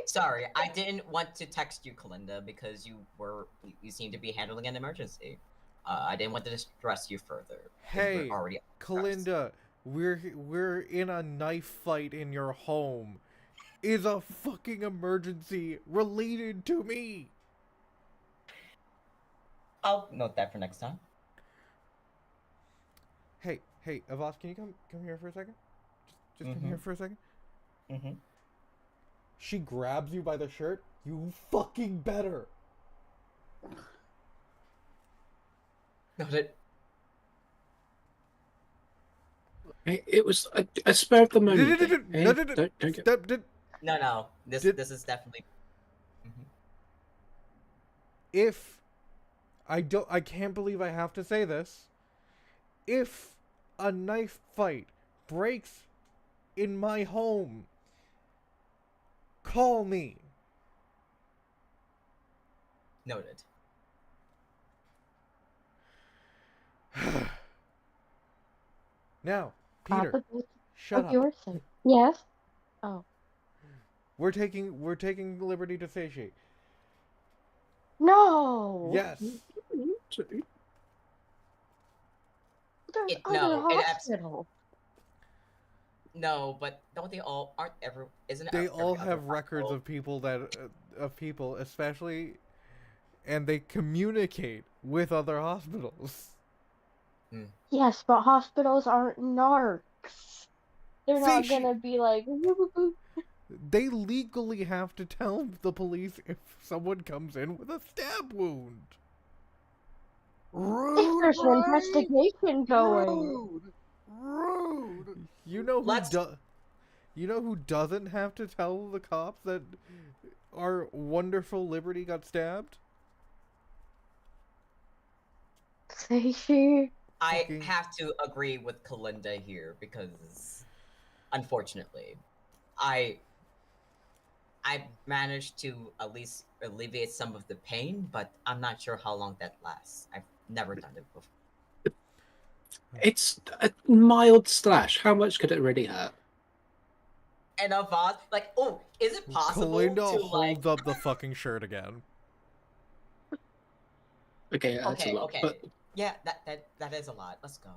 Sorry, I didn't want to text you, Kalinda, because you seemed to be handling an emergency. I didn't want to distress you further. Hey, we're already Kalinda, we're in a knife fight in your home. Is a fucking emergency related to me? I'll note that for next time. Hey, Avas, can you come here for a second? Just come here for a second. Mm-hmm. She grabs you by the shirt. You fucking better. Noted. It was a spur of the moment thing. Hey, don't get... No. This is definitely. Mm-hmm. If I can't believe I have to say this. If a knife fight breaks in my home, call me. Noted. Now, Peter, shut up. Your sake. Yes. Oh. We're taking liberty to satiate. No. Yes. There's It- other no, it abs- hospitals. No, but don't they all aren't every isn't They every all other have records hospital- of people, especially, and they communicate with other hospitals. Yes, but hospitals aren't narcs. They're not Satiate. gonna be like. Woo. They legally have to tell the police if someone comes in with a stab wound. Rude. If there's an Ray. investigation going. Rude. You know who Let's- You know who doesn't have to tell the cops that our wonderful Liberty got stabbed? Seishi. I Fucking- have to agree with Kalinda here because, unfortunately, I managed to at least alleviate some of the pain, but I'm not sure how long that lasts. I've never done it before. It's a mild slash. How much could it really hurt? And Avaz, like, oh, is it possible Kalinda to holds up the fucking shirt again. Okay, that's a lot. Okay. But Yeah, that is a lot. Let's go.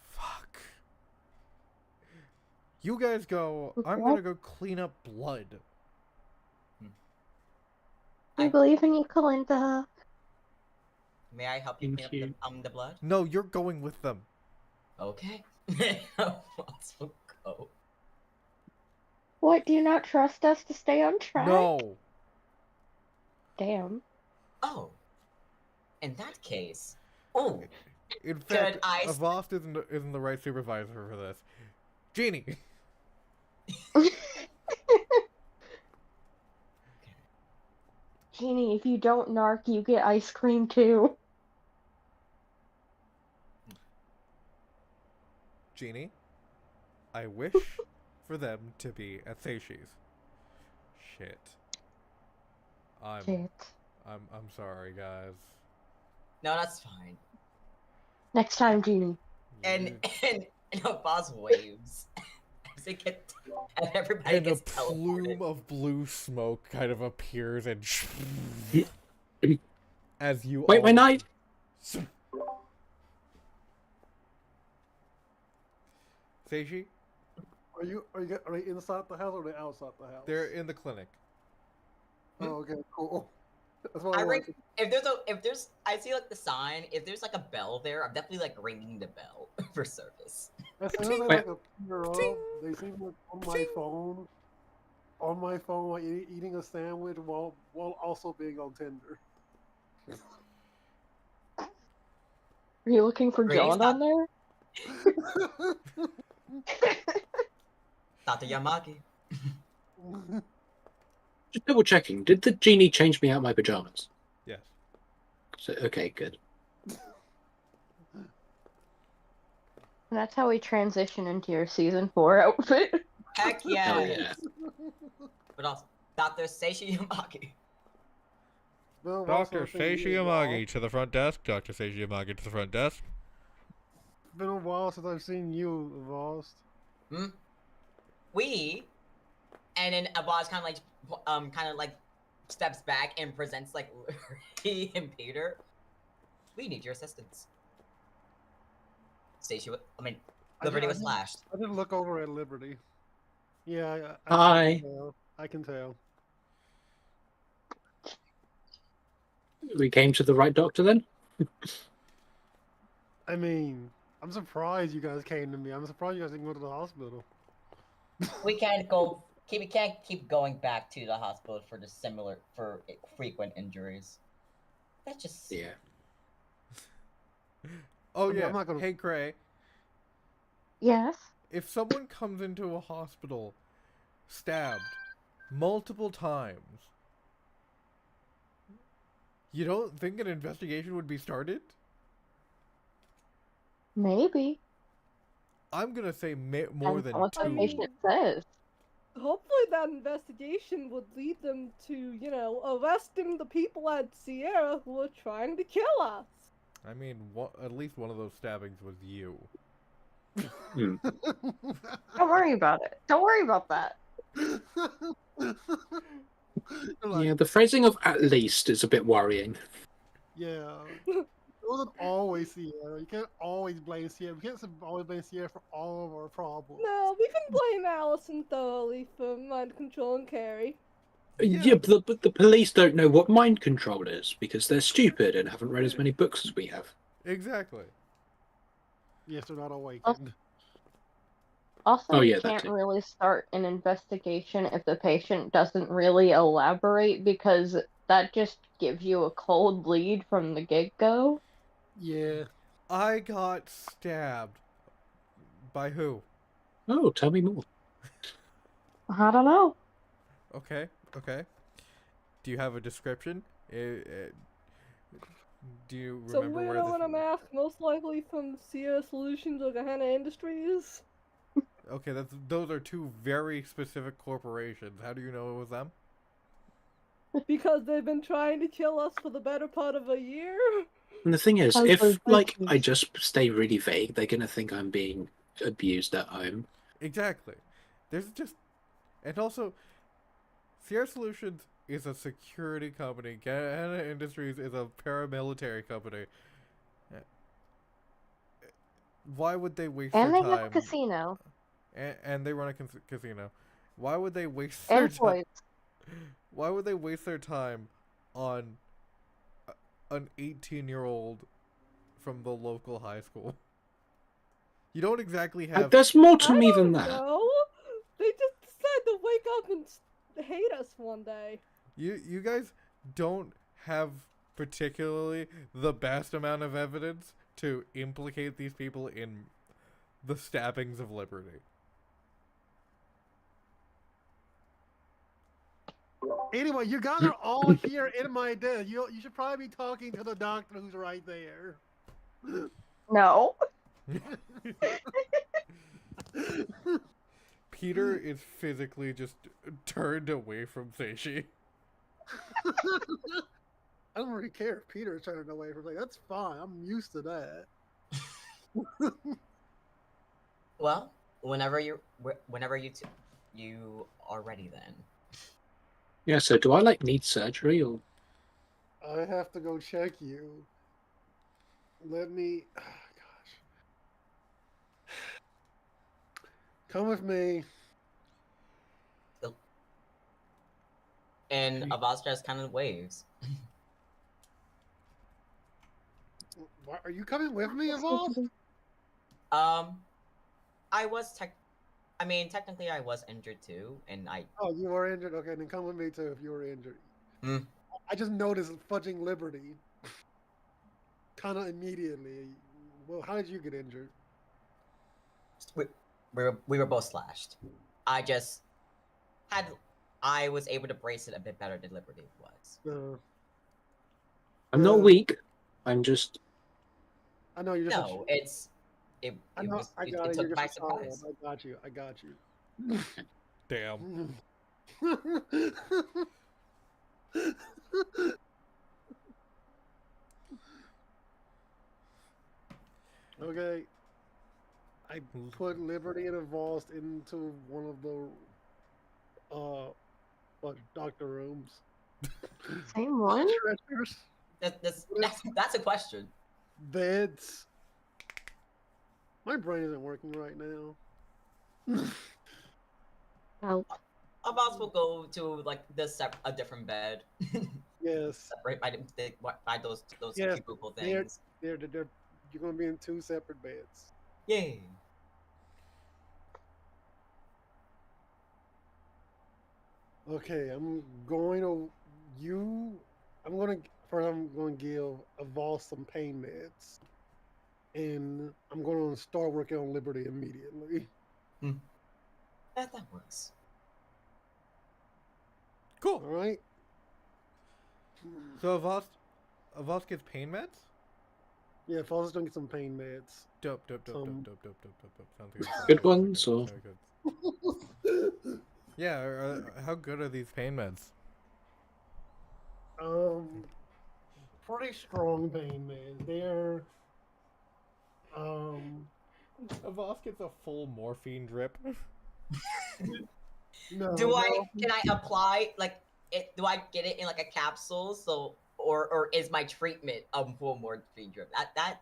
Fuck. You guys go. I'm gonna go clean up blood. I believe in you, Kalinda. May I help you Thank clean you. up the blood? No, you're going with them. Okay. Boss will go. What, do you not trust us to stay on track? No. Damn. Oh, in that case, oh, In could fact, I? Avast isn't the right supervisor for this. Genie. Jeannie, if you don't narc, you get ice cream too. Genie, I wish for them to be at Seishi's. Shit. Shit. I'm sorry, guys. No, that's fine. Next time, Jeannie. And a boss waves as it gets, and everybody And a gets plume teleported. of blue smoke kind of appears and as you Wait, all... my knight! Seishi, Are they inside the house or are they outside the house? they're in the clinic. Oh, okay, cool. That's what I I ring wanted. if there's I see like the sign. If there's like a bell there, I'm definitely like ringing the bell for service. As soon as I Wait. like appear up, they seem like on my phone, like eating a sandwich while also being on Tinder. Are you looking for Greetings, John on there? Dr. Yamaki. Just double checking. Did the genie change me out of my pajamas? Yes. So, okay, good. And that's how we transition into your season 4 outfit. Heck yeah. Hell yeah. But also, Dr. Seishi Yamaki. Well, Dr. also, I think Seishi Yamagi to the front desk. Dr. Seishi Yamagi to the front desk. It's been a while since I've seen you, Vost. And then a boss kind of like steps back and presents like he and Peter. We need your assistance. Liberty was slashed. I didn't look over at Liberty. Yeah, Hi. I can tell. We came to the right doctor then? I mean, I'm surprised you guys came to me. I'm surprised you guys didn't go to the hospital. We can't keep going back to the hospital for frequent injuries. That's just Yeah. Oh I'm yeah. not gonna- Hey Cray, Yes? if someone comes into a hospital stabbed multiple times, you don't think an investigation would be started? Maybe. I'm gonna say more Depends than on what the two. patient says. Hopefully that investigation would lead them to, arresting the people at Sierra who are trying to kill us. I mean, at least one of those stabbings was you. Hmm. Don't worry about it. Don't worry about that. Like, Yeah, the phrasing of "at least" is a bit worrying. yeah. It wasn't always Sierra. You can't always blame Sierra. You can't always blame Sierra for all of our problems. No, we can blame Allison thoroughly for mind control and Carrie. Yeah, but the police don't know what mind control is because they're stupid and haven't read as many books as we have. Exactly. Yes, they're not awakened. Also, Oh, you yeah, that can't too. really start an investigation if the patient doesn't really elaborate because that just gives you a cold lead from the get-go. Yeah. I got stabbed. By who? Oh, tell me more. I don't know. Okay. Do you have a description? Do you remember Some where weirdo this... in a mask, most likely from Sierra Solutions or Gehenna Industries. Okay, those are two very specific corporations. How do you know it was them? Because they've been trying to kill us for the better part of a year. And the thing is, How's if those like Vikings? I just stay really vague, they're gonna think I'm being abused at home. Exactly. There's just... And also, Sierra Solutions is a security company. Gehenna Industries is a paramilitary company. Why would they waste And their they have time? a casino. And they run a casino. Why would they waste their And time? toys. Why would they waste their time on an 18-year-old from the local high school? You don't exactly have. There's more to I me don't than that. know. They just decided to wake up and hate us one day. You guys don't have particularly the best amount of evidence to implicate these people in the stabbings of Liberty. Anyway, you guys are all here in my den. You should probably be talking to the doctor who's right there. No. Peter is physically just turned away from Seishi. I don't really care if Peter is turning away from me. That's fine. I'm used to that. Well, whenever you are ready, then. Yeah, so do I need surgery or? I have to go check you. Let me. Oh, gosh. Come with me. And Avaz just kind of waves. Are you coming with me, Evolve? I was technically I was injured too, and I. Oh, you were injured? Okay, then come with me too if you were injured. I just noticed fudging Liberty. Kind of immediately. Well, how did you get injured? We were both slashed. I was able to brace it a bit better than Liberty was. I'm not weak. I'm just. I know you're just. No, it was. I got It it. took You're by just a child. surprise. I got you. Damn. Okay. I put Liberty and Evolved into one of the doctor rooms. Same one? Stretchers. That's a question. Beds. My brain isn't working right now. Oh. Avaz will go to like a different bed. Yes. Separate by those Yes, cubicle things. You're gonna be in 2 separate beds. Yay. Okay, I'm going to give Evolve some pain meds. And I'm going to start working on Liberty immediately. That works. Cool. All right. So Avast gets pain meds? Yeah, Evolve's going to get some pain meds. Dope. Sounds good. Good ones, or? Very good. Yeah, how good are these pain meds? Pretty strong pain meds. They're Avast gets a full morphine drip. no. Can I apply it? Do I get it in like a capsule? So or is my treatment full morphine drip?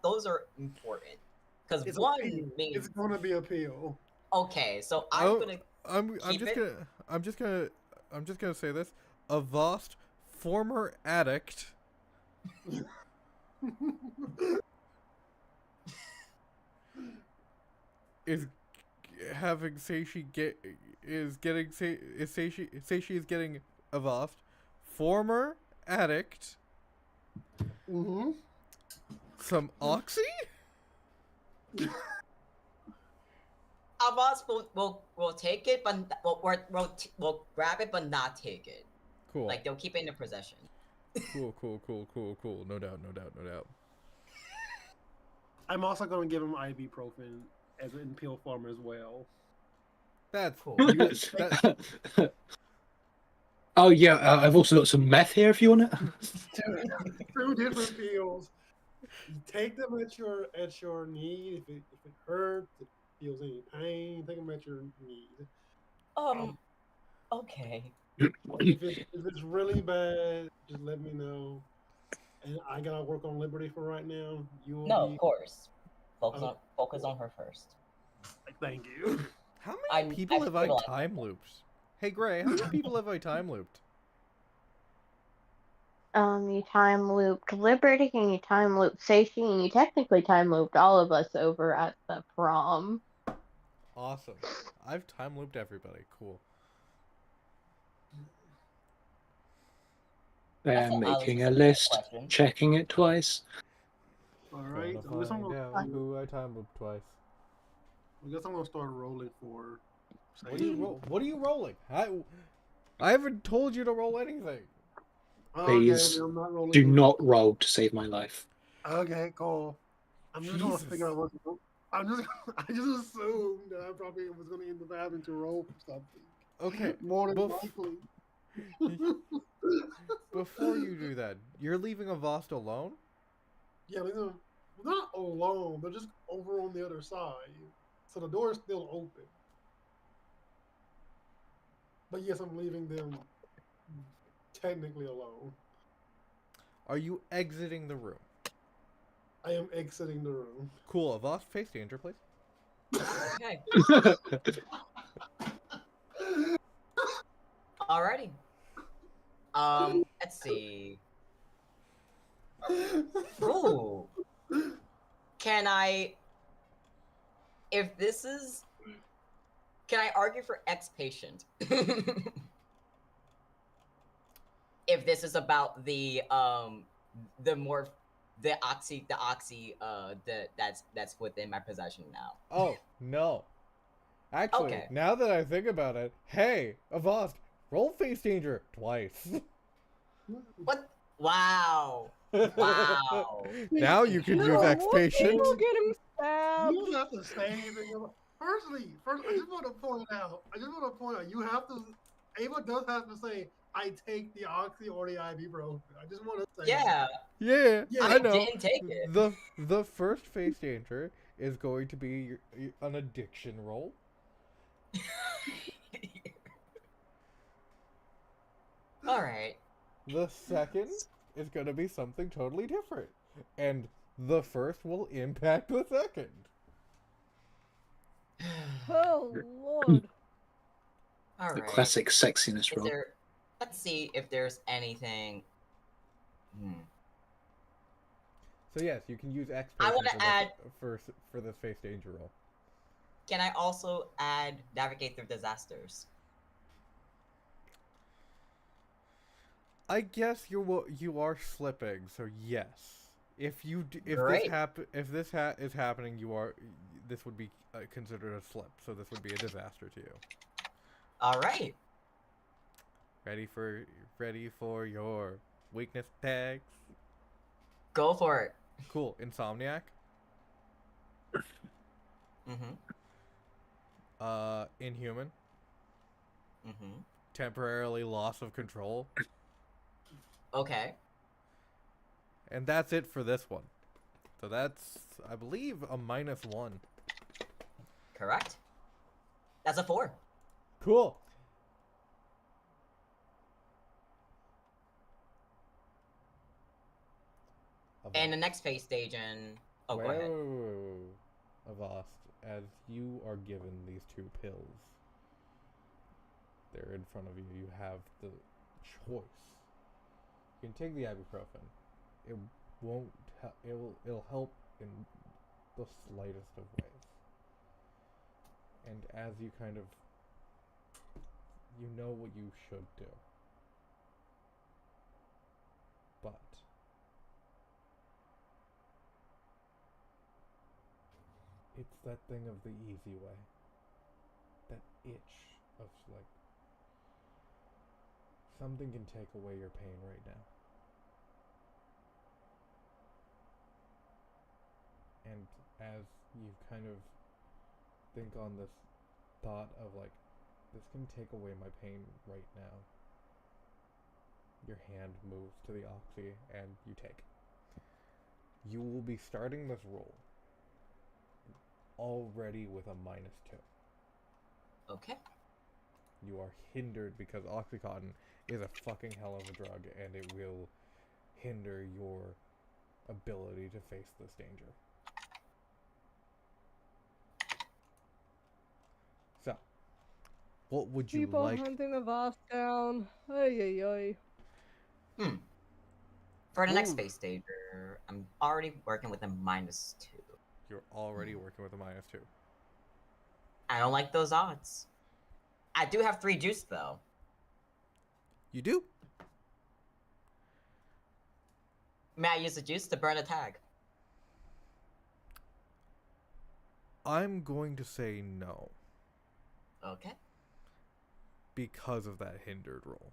Those are important because one means it's going to be a pill. Okay, so I'm just gonna say this. Avast, former addict. is having Seishi is getting Avast, former addict. Mm-hmm. Some oxy. Avaz will take it, but we'll grab it, but not take it. Cool. Like they'll keep it in their possession. Cool. No doubt. I'm also going to give him ibuprofen as in pill form as well. That's Cool. Oh yeah, I've also got some meth here if you want it. Two different pills. You take them at your need. If it hurts, if it feels any pain, take them at your need. Okay. If it's really bad, just let me know. And I gotta work on Liberty for right now. Of course. Focus on her first. Thank you. How many people have I time looped? Hey Gray, how many people have I time looped? You time looped Liberty, and you time looped Safety, and you technically time looped all of us over at the prom. Awesome. I've time looped everybody. Cool. That's I'm an oddly making a specific list, question. checking it twice. All right. Gonna find out who I time looped twice. I guess I'm gonna start rolling for. What are you rolling? I haven't told you to roll anything. Please Okay, I'm not rolling. do not roll to save my life. Okay, cool. I'm just gonna figure out what. I'm just. I just assumed that I probably was gonna end up having to roll for something. Okay. More than likely. Before you do that, you're leaving Avast alone? Yeah, they're not alone. They're just over on the other side, so the door is still open. But yes, I'm leaving them technically alone. Are you exiting the room? I am exiting the room. Cool. Avast, face danger, please. Okay. Alrighty. Let's see. Ooh. Can I... If this is... Can I argue for ex-patient? If this is about the more... The oxy, that's within my possession now. Oh, no. Actually, Okay. now that I think about it, hey, Avast, roll face danger twice. What? Wow. Wow. Now you can use No, ex-patient. we'll get him stabbed. You don't have to say anything. First, I just want to point out. You have to. Ava does have to say, "I take the oxy or the ibuprofen." I just want to say. Yeah. Yeah, Yeah, I know. didn't take it. The first face danger is going to be an addiction roll. All right. The second is going to be something totally different. And the first will impact the second. Oh, Lord. All The right. classic sexiness Is roll. there... Let's see if there's anything. So yes, you can use X I want to add. for this face danger roll. Can I also add navigate through disasters? I guess you are slipping, so yes. If Great. this is happening, this would be considered a slip, so this would be a disaster to you. All right. Ready for your weakness tags? Go for it. Cool. Insomniac. Inhuman. Temporarily loss of control. Okay. And that's it for this one. So that's, I believe, a -1. Correct. That's a 4. Cool. And the next phase stage in... Oh, go ahead. Avast, as you are given these 2 pills, they're in front of you. You have the choice. You can take the ibuprofen. It won't. It'll help in the slightest of ways. And as you kind of, you know what you should do. But it's that thing of the easy way. That itch of like, something can take away your pain right now. And as you kind of think on this thought of like, this can take away my pain right now, your hand moves to the oxy and you take. You will be starting this roll already with a -2. Okay. You are hindered because Oxycontin is a fucking hell of a drug and it will hinder your ability to face this danger. So, what would you People like? hunting Avast down. Ay, ay, ay. For the next Ooh. space stager, I'm already working with a -2. You're already working with a -2. I don't like those odds. I do have 3 juice though. You do? May I use the juice to burn a tag? I'm going to say no. Okay. Because of that hindered roll.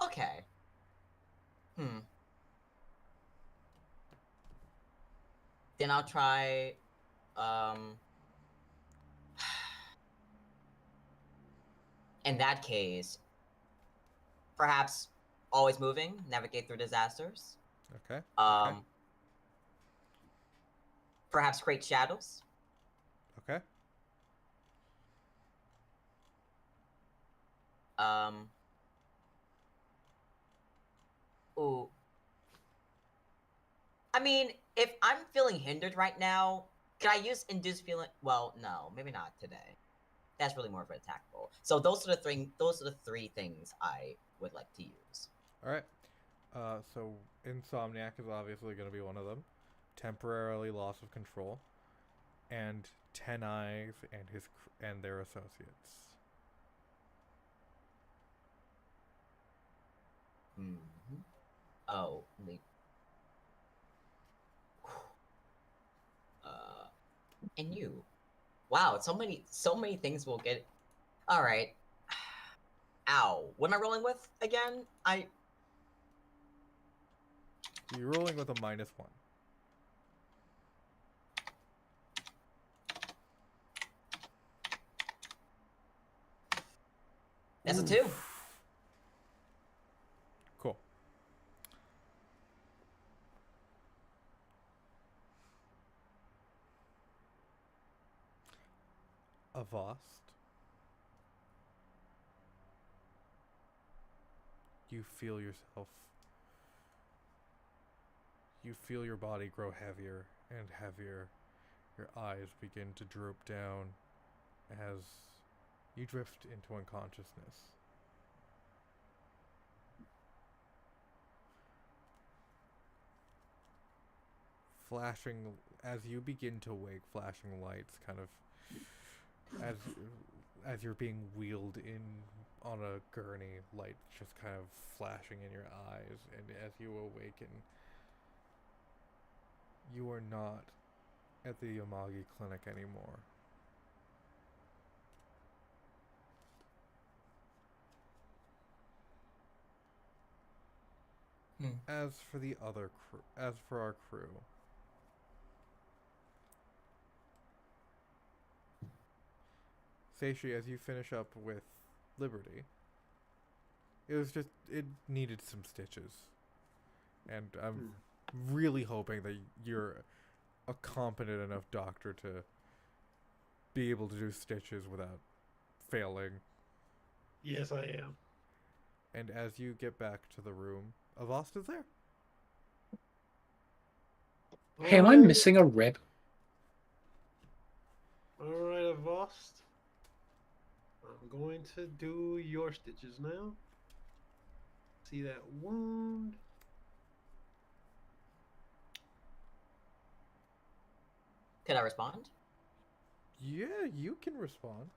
Okay. Then I'll try, in that case, perhaps always moving, navigate through disasters. Okay. Perhaps create shadows. Okay. Ooh. I mean, if I'm feeling hindered right now, can I use induced feeling? Well, no, maybe not today. That's really more of an attack roll. So those are the 3 things I would like to use. All right. So Insomniac is obviously going to be one of them. Temporarily loss of control, and 10 Eyes and their associates. Oh, and you. Wow, so many things will get. All right. Ow. What am I rolling with again? You're rolling with a -1. That's a 2. Cool. Avast. You feel yourself. You feel your body grow heavier and heavier. Your eyes begin to droop down as you drift into unconsciousness. Flashing, as you begin to wake, flashing lights kind of as you're being wheeled in on a gurney, light just kind of flashing in your eyes, and as you awaken, you are not at the Yamagi clinic anymore. As for our crew, Seishi, as you finish up with Liberty, it needed some stitches. And I'm really hoping that you're a competent enough doctor to be able to do stitches without failing. Yes, I am. And as you get back to the room, Avast is there. Hey, am I missing a rib? Alright, Avast. I'm going to do your stitches now. See that wound? Can I respond? Yeah, you can respond.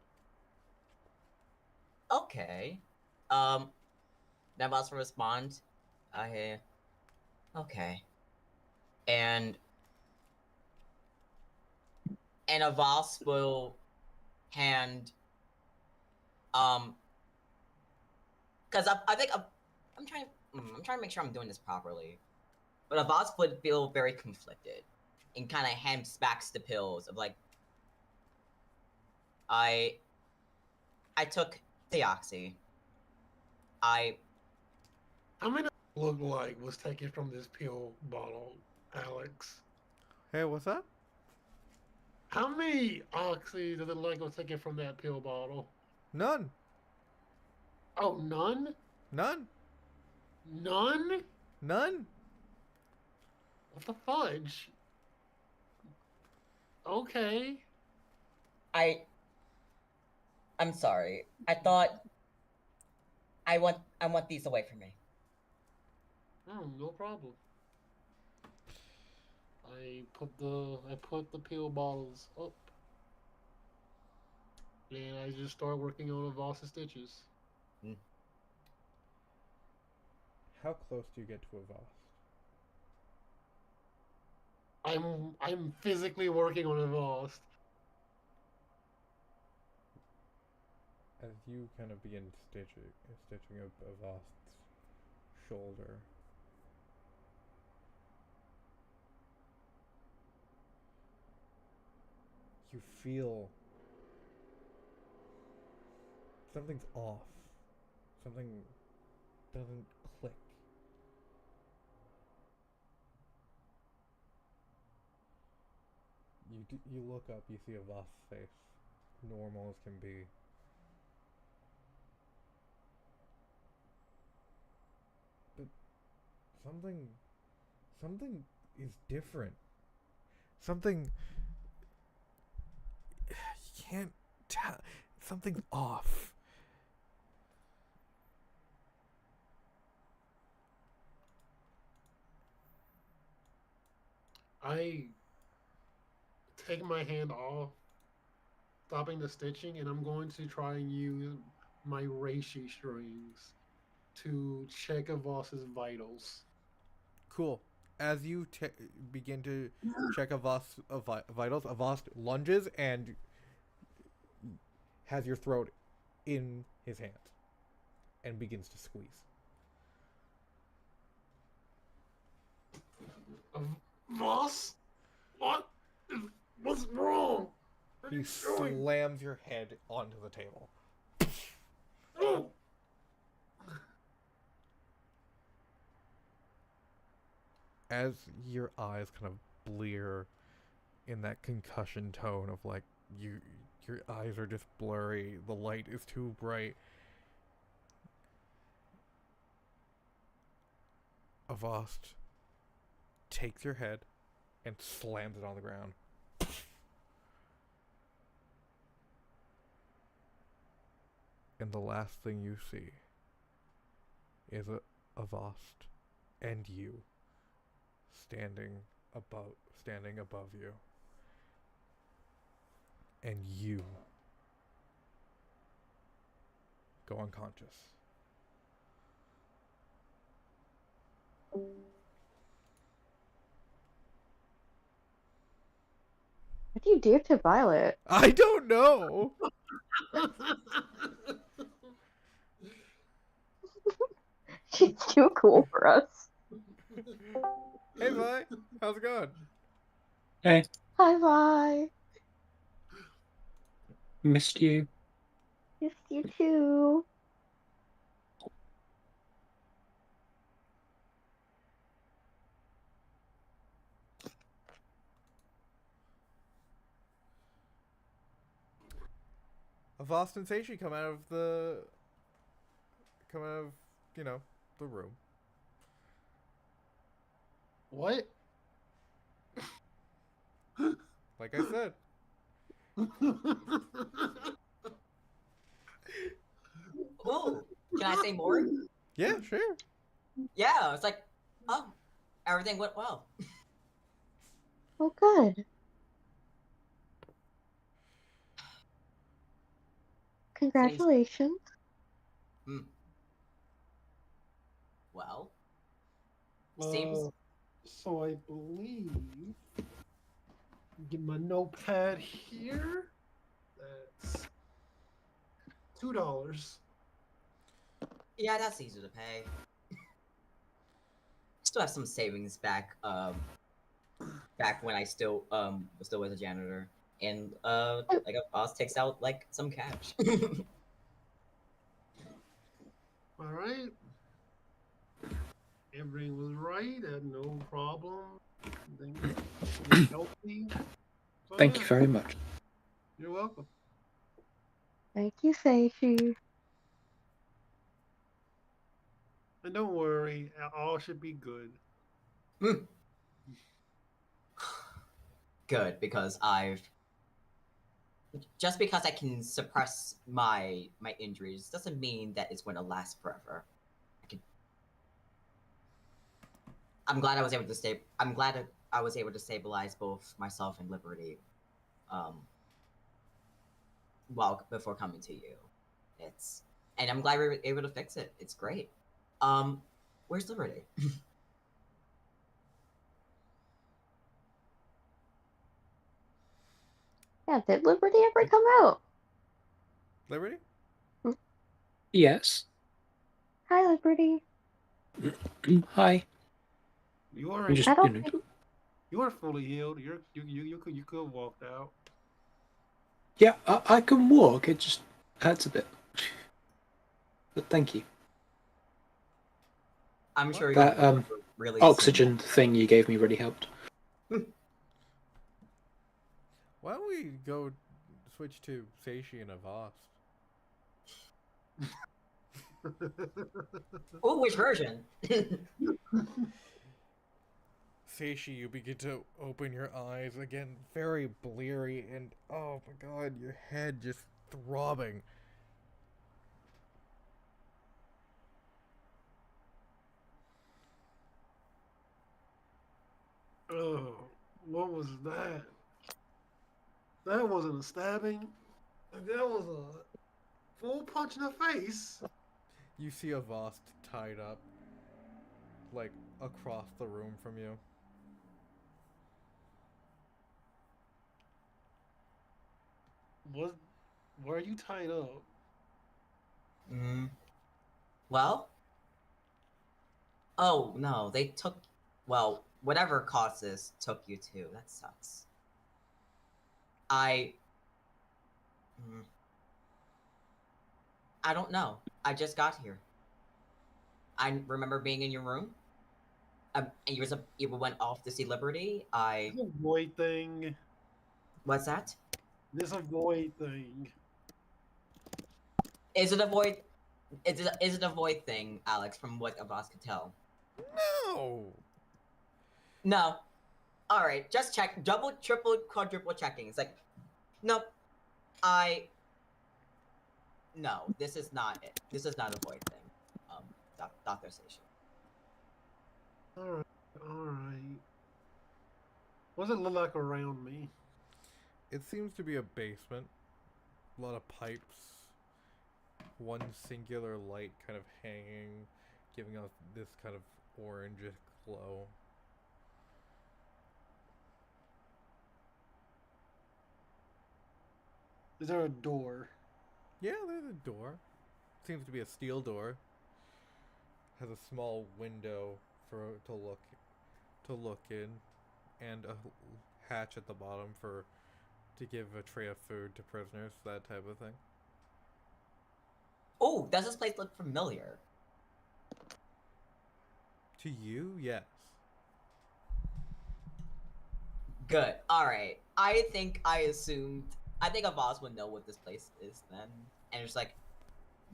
Okay. Then I'll also respond. Okay. And Avos will hand because I think I'm trying to make sure I'm doing this properly. But Avos would feel very conflicted and kind of hands back the pills of like I took Theoxy. How many look like was taken from this pill bottle, Alex? Hey, what's that? How many oxy does it look like was taken from that pill bottle? None. Oh, none? None. None? None. What the fudge? Okay. I'm sorry. I thought I want these away from me. No problem. I put the pill bottles up, and I just start working on a Voss stitches. How close do you get to a Voss? I'm physically working on a Voss. As you kind of begin stitching a Vost's shoulder, you feel something's off. Something doesn't click. You look up, you see a Vost's face, normal as can be. But something is different. Something you can't tell. Something's off. I take my hand off, stopping the stitching, and I'm going to try and use my reishi strings to check a Voss's vitals. Cool. As you begin to check Avast's vitals, Avast lunges and has your throat in his hands and begins to squeeze. Voss? What? What's wrong? What are He you doing? slams your head onto the table. Oh! As your eyes kind of blear in that concussion tone of like your eyes are just blurry, the light is too bright. Avast takes your head and slams it on the ground. And the last thing you see is Avast and you standing above you. And you go unconscious. What do you do to Violet? I don't know. She's too cool for us. Hey, Vi. How's it going? Hey, Hi, Vi. missed you. Missed you too. Avast and Seishi come out of the the room. What? Like I said. Oh, can I say more? Yeah, sure. Yeah, it's like, oh, everything went well. Oh, good. Congratulations. Well, seems. So I believe. Get my notepad here. That's $2. Yeah, that's easy to pay. Still have some savings back when I still was a janitor. And like a boss takes out like some cash. All right. Everything was right. Had no problem. Everything was healthy. So, Thank yeah, you very much. You're welcome. Thank you, Seishi. And don't worry, all should be good. Good, because just because I can suppress my injuries doesn't mean that it's going to last forever. I'm glad I was able to stay. I'm glad that I was able to stabilize both myself and Liberty. Well, before coming to you, and I'm glad we were able to fix it. It's great. Where's Liberty? Yeah, did Liberty ever come out? Liberty? Yes. Hi, Liberty. Hi. You are I'm just, I you don't know. think... you are fully healed. You could have walked out. Yeah, I can walk. It just hurts a bit. But thank you. I'm sure That you'll really oxygen thing you gave me really helped. Why don't we go switch to Seishi and Avast? Oh, which version? Seishi, you begin to open your eyes again, very bleary, and oh my god, your head just throbbing. Oh, what was that? That wasn't a stabbing. That was a full punch in the face. You see Avast tied up, like, across the room from you. What? Why are you tied up? Well. Oh no, they took. Well, whatever caused this took you too. That sucks. I. I don't know. I just got here. I remember being in your room. And you went off to see Liberty. This void thing. What's that? This a void thing. Is it a void? Is it a void thing, Alex? From what Abbas could tell. No! No. All right, just check. Double, triple, quadruple checking. It's like, nope. No, this is not it. This is not a void thing. Dr. Station. Alright. What does it look like around me? It seems to be a basement. A lot of pipes. One singular light kind of hanging, giving off this kind of orange glow. Is there a door? Yeah, there's a door. Seems to be a steel door. Has a small window for to look in, and a hatch at the bottom to give a tray of food to prisoners, that type of thing. Oh, does this place look familiar? To you, yes. Good. All right. I think a boss would know what this place is then, and it's like,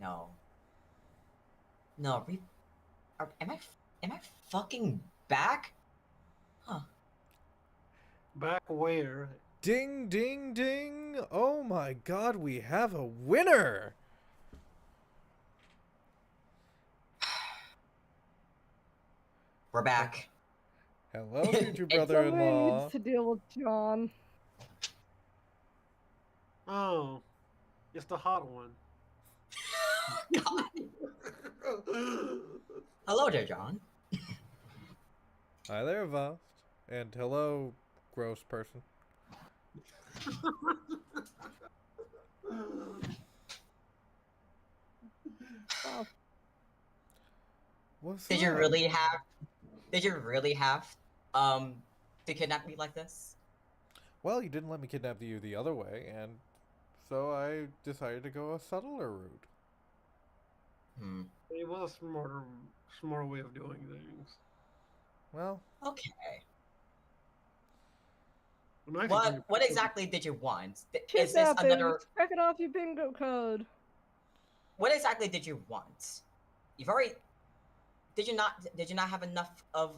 no, no. Am I fucking back? Huh. Back where? Ding, ding, ding! Oh my god, we have a winner! We're back. Hello, future It's- brother-in-law. Somebody needs to deal with John. Oh, it's the hot one. God. Hello there, John. Hi there, Vast. And hello, gross person. Oh, What's Did up? you really have to kidnap me like this? Well, you didn't let me kidnap you the other way, and so I decided to go a subtler route. It was a smarter way of doing things. Well, Okay. I'm actually What exactly did you want? Is this kidnapping. another? Check it off your bingo code. What exactly did you want? You've already. Did you not have enough of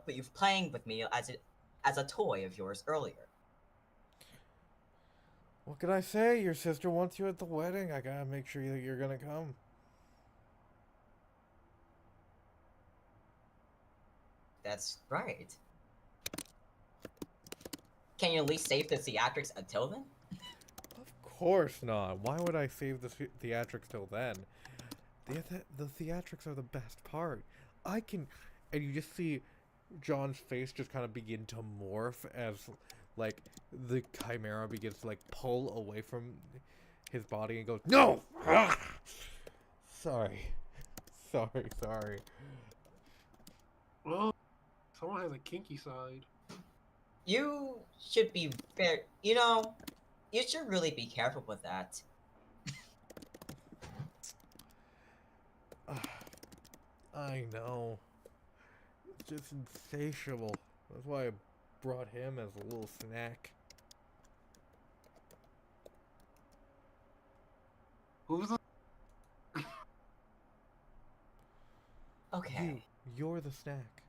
you playing with me as a toy of yours earlier? what can I say? Your sister wants you at the wedding. I gotta make sure that you're gonna come. That's right. Can you at least save the theatrics until then? Of course not. Why would I save the theatrics till then? The theatrics are the best part. I can, and you just see John's face just kind of begin to morph as, like, the chimera begins to, like, pull away from his body and goes, no! Sorry. Sorry. Well, someone has a kinky side. You should be fair. You know, you should really be careful with that. I know. It's just insatiable. That's why I brought him as a little snack. Who's the... Okay. You're the snack.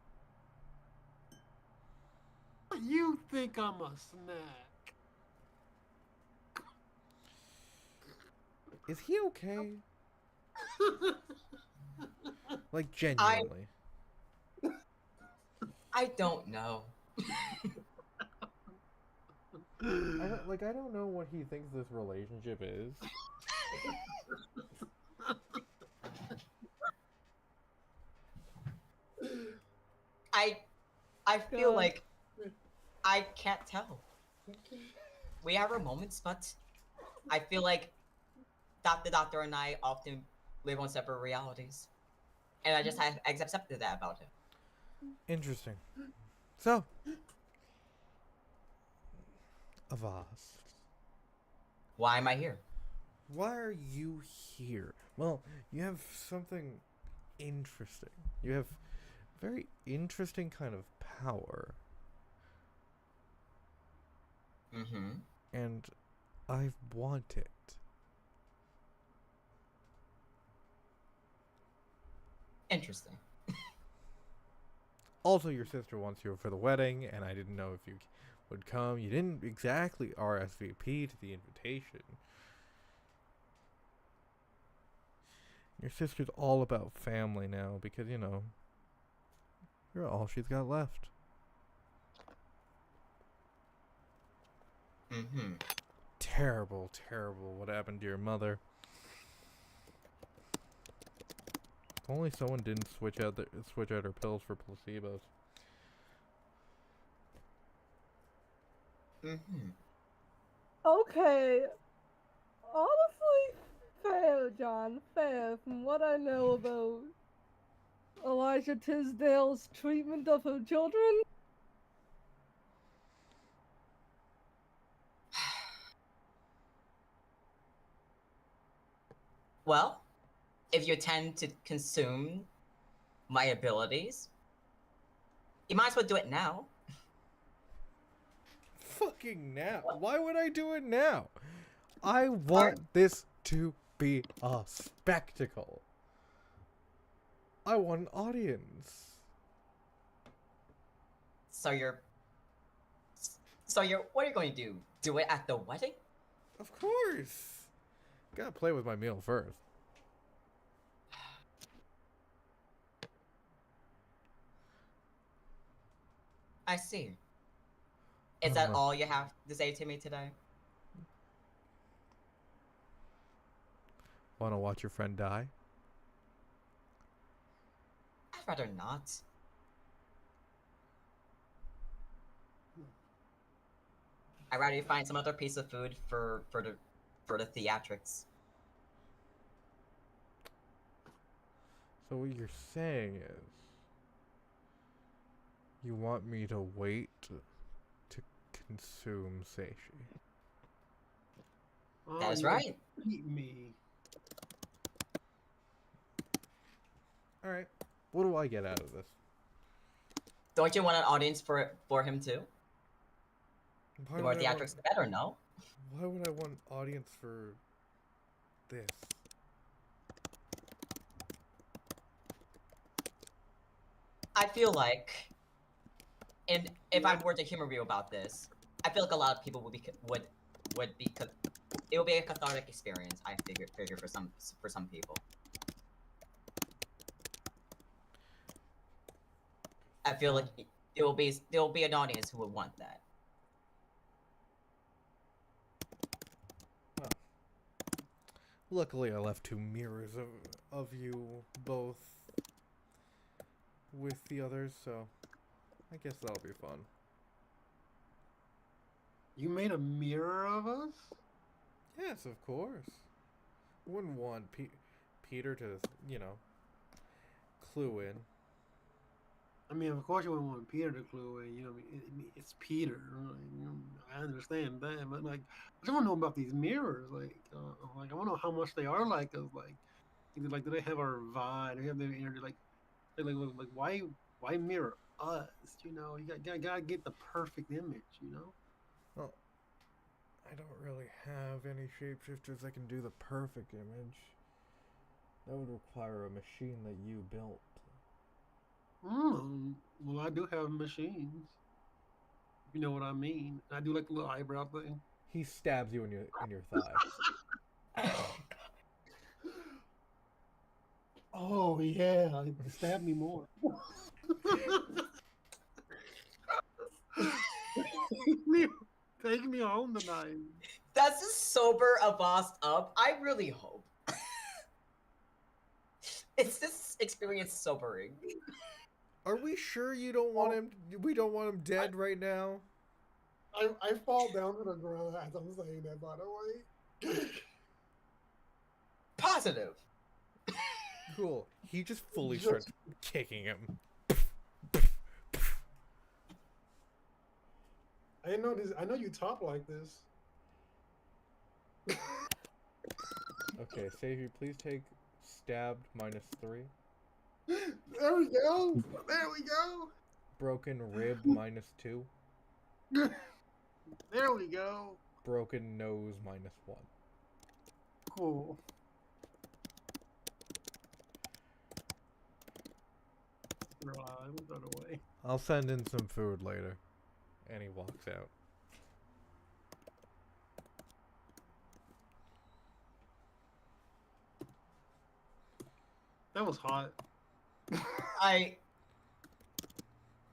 You think I'm a snack? Is he okay? Like, genuinely. I don't know. I don't know what he thinks this relationship is. I feel like I can't tell. We have our moments, but I feel like the doctor and I often live on separate realities. And I just have accepted that about him. Interesting. So, Avast, Why am I here? why are you here? Well, you have something interesting. You have very interesting kind of power. Mm-hmm. And I want it. Interesting. Also, your sister wants you for the wedding, and I didn't know if you would come. You didn't exactly RSVP to the invitation. Your sister's all about family now because, you know, you're all she's got left. Mm-hmm. Terrible what happened to your mother. If only someone didn't switch out her pills for placebos. Mm-hmm. Okay. Honestly, fair, John. Fair. From what I know about Elijah Tisdale's treatment of her children. Well, if you tend to consume my abilities, you might as well do it now. Fucking now. Why would I do it now? I want this to be a spectacle. I want an audience. So you're what are you going to do? Do it at the wedding? Of course. Gotta play with my meal first. I see. Is that all you have to say to me today? Wanna watch your friend die? I'd rather not. I'd rather you find some other piece of food for the theatrics. So what you're saying is, you want me to wait to consume Seishi? Oh, That is you right. Eat me. Alright. What do I get out of this? Don't you want an audience for him too? Why The more would I want- theatrics, the better, no? Why would I want an audience for this? I feel like, and if I were to humor you about this, I feel like a lot of people would be it would be a cathartic experience. I figure for some people. I feel like there will be an audience who would want that. Well, luckily, I left 2 mirrors of you both with the others, so I guess that'll be fun. You made a mirror of us? Yes, of course. Wouldn't want Peter to, clue in. I mean, of course you wouldn't want Peter to clue in. It's Peter. I understand that, but like, I just want to know about these mirrors. Like I want to know how much they are like us. Like, either like, do they have our vibe? Do they have their energy? Like why mirror us? You gotta get the perfect image. Well, I don't really have any shapeshifters that can do the perfect image. That would require a machine that you built. Well, I do have machines. If you know what I mean. I do like the little eyebrow thing. He stabs you in your thigh. Oh yeah, stab me more. Take me home tonight. That's just sober Avast up. I really hope. It's this experience sobering. Are we sure you don't want him? We don't want him dead right now. I fall down to the ground as I'm saying that. By the way. Positive. Cool. He just fully starts kicking him. I didn't know this. I know you talk like this. Okay, Savior, please take stabbed -3. There we go. There we go. Broken rib -2. There we go. Broken nose -1. Cool. Right, we'll go away. I'll send in some food later. And he walks out. That was hot.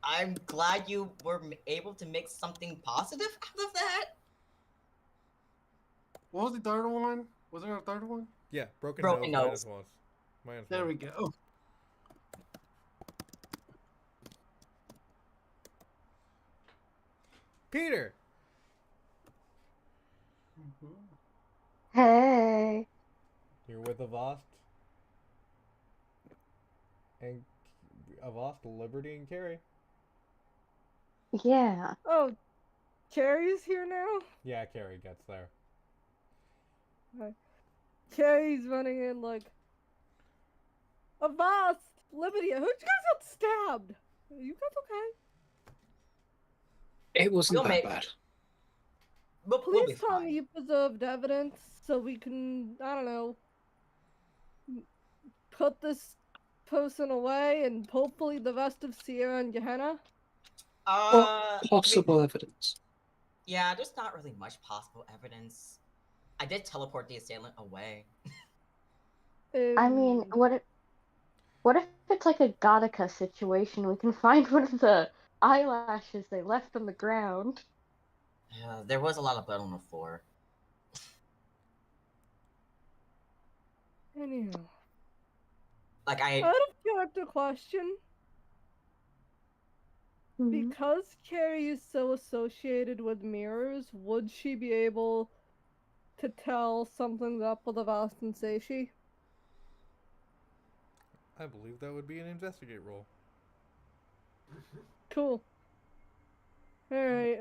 I'm glad you were able to make something positive out of that. What was the third one? Was there a third one? Yeah, broken nose. -1. There we go. Peter! Hey. You're with Avast? And Avast, Liberty, and Carrie. Yeah. Oh, Carrie's here now? Yeah, Carrie gets there. Carrie's running in like, Avast! Liberty, who'd you guys got stabbed? Are you guys okay? It wasn't We'll that make- bad. But we'll be Please tell fine. me you preserved evidence so we can, I don't know, put this person away and hopefully the rest of Sierra and Gehenna. Possible evidence. Yeah, there's not really much possible evidence. I did teleport the assailant away. I mean, what if it's like a Gattaca situation? We can find one of the eyelashes they left on the ground. There was a lot of blood on the floor. Anyhow. Like Out of character question. Mhm. Because Carrie is so associated with mirrors, would she be able to tell something's up with Avast and Seishi? I believe that would be an investigate roll. Cool. Alright,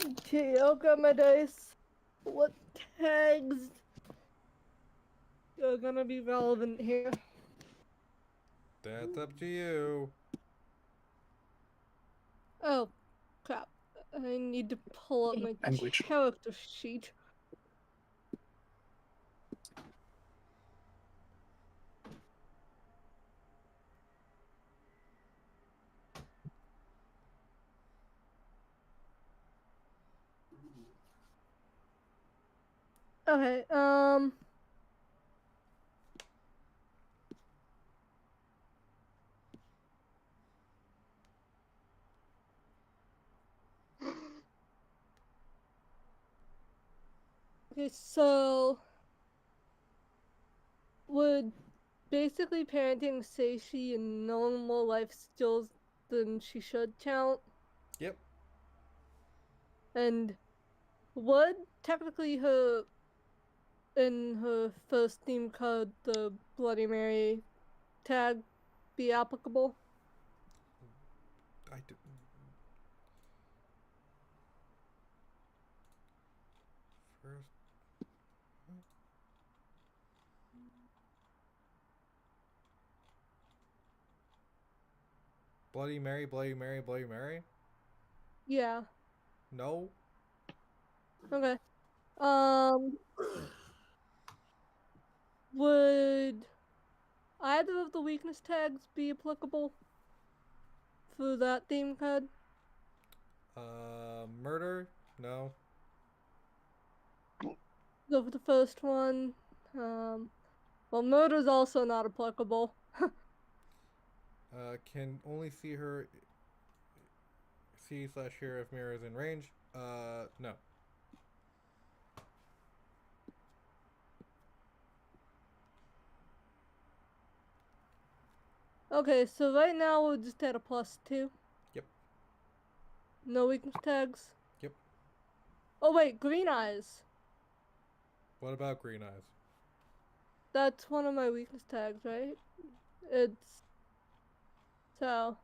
okay, I'll grab my dice. What tags are gonna be relevant here? That's up to you. Oh, crap. I need to pull up my Language. character sheet. Okay, Okay, so would basically parenting Seishi and knowing more life skills than she should count? Yep. And would technically her in her first theme code the Bloody Mary tag be applicable? I do. First. Bloody Mary, Bloody Mary, Bloody Mary? Yeah. No. Okay. Would either of the weakness tags be applicable for that theme code? Murder? No. So for the first one, well, murder's also not applicable. Can only see her. See/hear if mirror is in range. No. Okay, so right now we're just at a +2. Yep. No weakness tags. Yep. Oh wait, green eyes. What about green eyes? That's one of my weakness tags, right? It's so.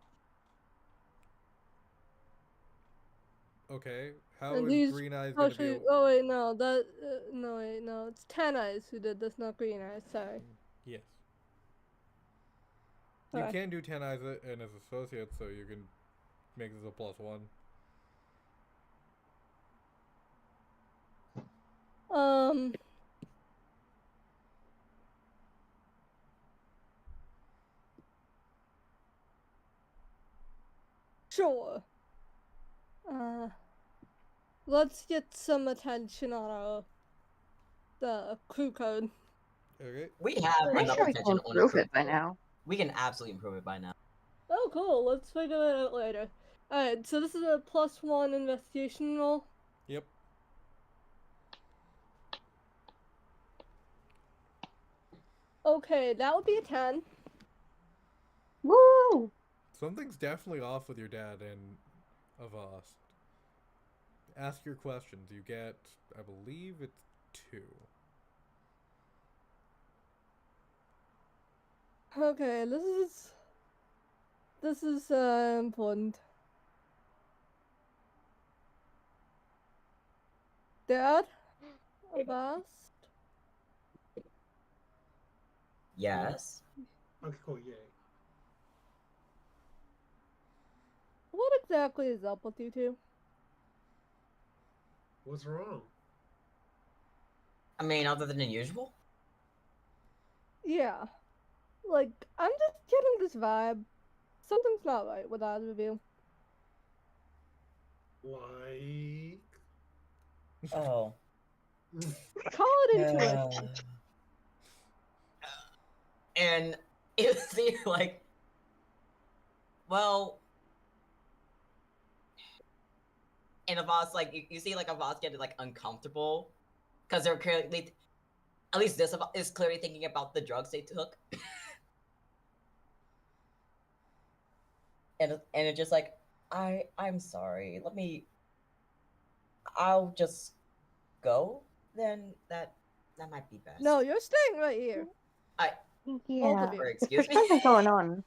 Okay. How And is he's green eyes gonna be? partially. Oh wait, no, that no wait, no, it's 10 eyes who did this, not green eyes. Sorry. Yes. You can do 10 eyes and as associates, so you can make this a +1. Um. Sure. Let's get some attention on the crew code. Okay. We have I'm enough sure we can attention on a improve crew it by code. now. We can absolutely improve it by now. Oh, cool. Let's figure that out later. Alright, so this is a +1 investigation roll. Yep. Okay, that would be a 10. Woo! Something's definitely off with your dad and Avast. Ask your questions. You get, I believe it's 2. Okay, this is important. Dad? Avast? Yes. Okay, cool. Yay. What exactly is up with you two? What's wrong? I mean, other than the usual. Yeah. Like, I'm just getting this vibe. Something's not right with either of you. Like. Oh. Call it intuition. And it seemed like, well, and Avast, like, you see, like, Avast getting, like, uncomfortable. Because they're clearly, at least this is clearly thinking about the drugs they took. and it's just like, I'm sorry. I'll just go. Then that might be best. No, you're staying right here. Yeah. you. If Excuse there's me. something going on.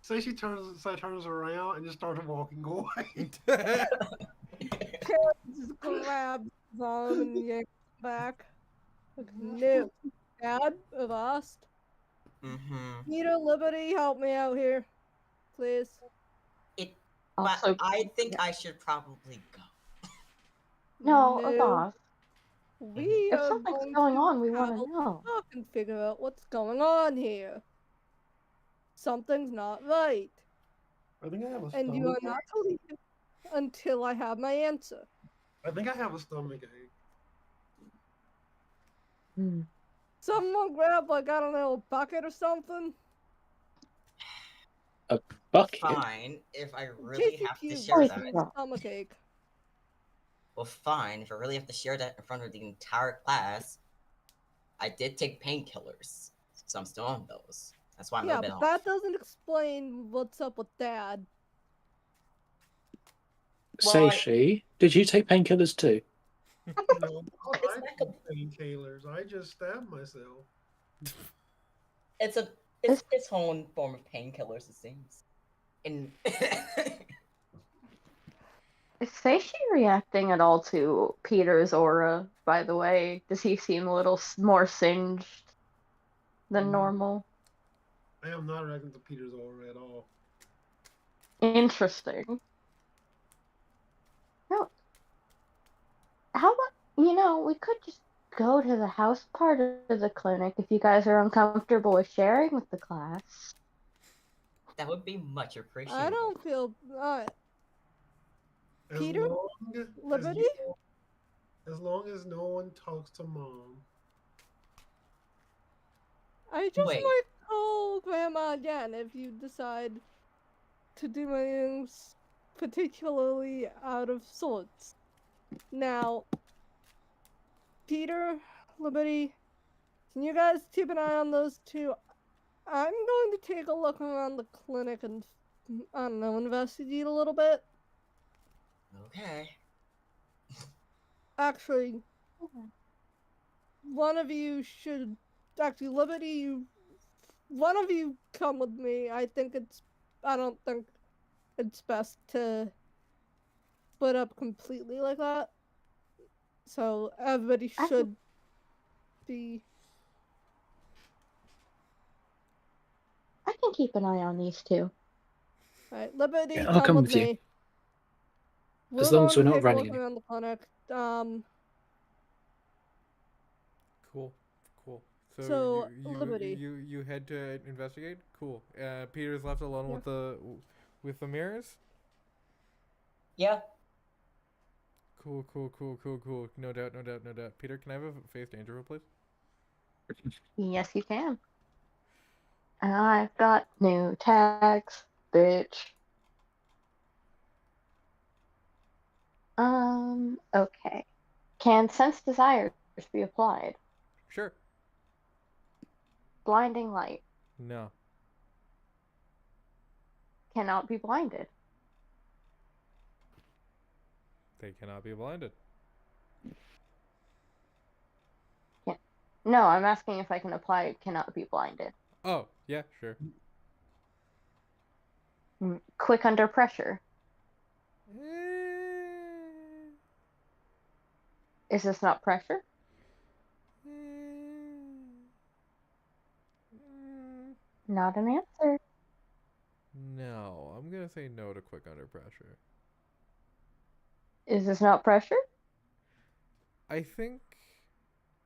She turns around and just started walking away. Just grabs his arm and yanks him back. Like, no. Dad, Avast. Mm-hmm. Peter, Liberty, help me out here. Please. But Also, I think I should probably go. no, Avast. We If are something's going going to on, we want have to a know. talk and figure out what's going on here. Something's not right. I think I have a And you are not to leave until I have my answer. I think I have a stomach ache. Someone grab, like, I don't know, a bucket or something. A bucket? Fine, if I really Casey have to Pugh share Wait, that. needs a stomach ache. Well, fine. If I really have to share that in front of the entire class, I did take painkillers, so I'm still on those. That's why I'm a Yeah, little bit but off. that doesn't explain what's up with Dad. Well, Seishi, did you take painkillers too? No, It's I not took painkillers. I just stabbed myself. it's a it's its own form of painkillers, it seems. And Is Seishi reacting at all to Peter's aura, by the way? Does he seem a little more singed than normal? I am not reacting to Peter's aura at all. Interesting. No, how about, we could just go to the house part of the clinic if you guys are uncomfortable with sharing with the class. that would be much appreciated. I don't feel. As Peter? long as Liberty? as long as no one talks to Mom. I just Wait. might call Grandma again if you decide to do anything particularly out of sorts. Now, Peter, Liberty, can you guys keep an eye on those two? I'm going to take a look around the clinic and, I don't know, investigate a little bit. Okay. Actually, one of you should. Actually, Liberty, one of you come with me. I don't think it's best to split up completely like that. So everybody should be. I can keep an eye on these two. Alright, Liberty, Yeah, I'll come with with you. me. We're As long as going we're to not take a running look any. around the clinic. Cool. So, you Liberty. you head to investigate. Cool. Peter's left alone Yeah. with the mirrors. Yeah. Cool. No doubt. Peter, can I have a face danger roll, please? Yes, you can. I've got new tags, bitch. Okay. Can sense desires be applied? Sure. Blinding light. No. Cannot be blinded. They cannot be blinded. No, I'm asking if I can apply cannot be blinded. Oh, yeah, sure. Quick under pressure. Is this not pressure? Not an answer. No, I'm gonna say no to quick under pressure. Is this not pressure? I think.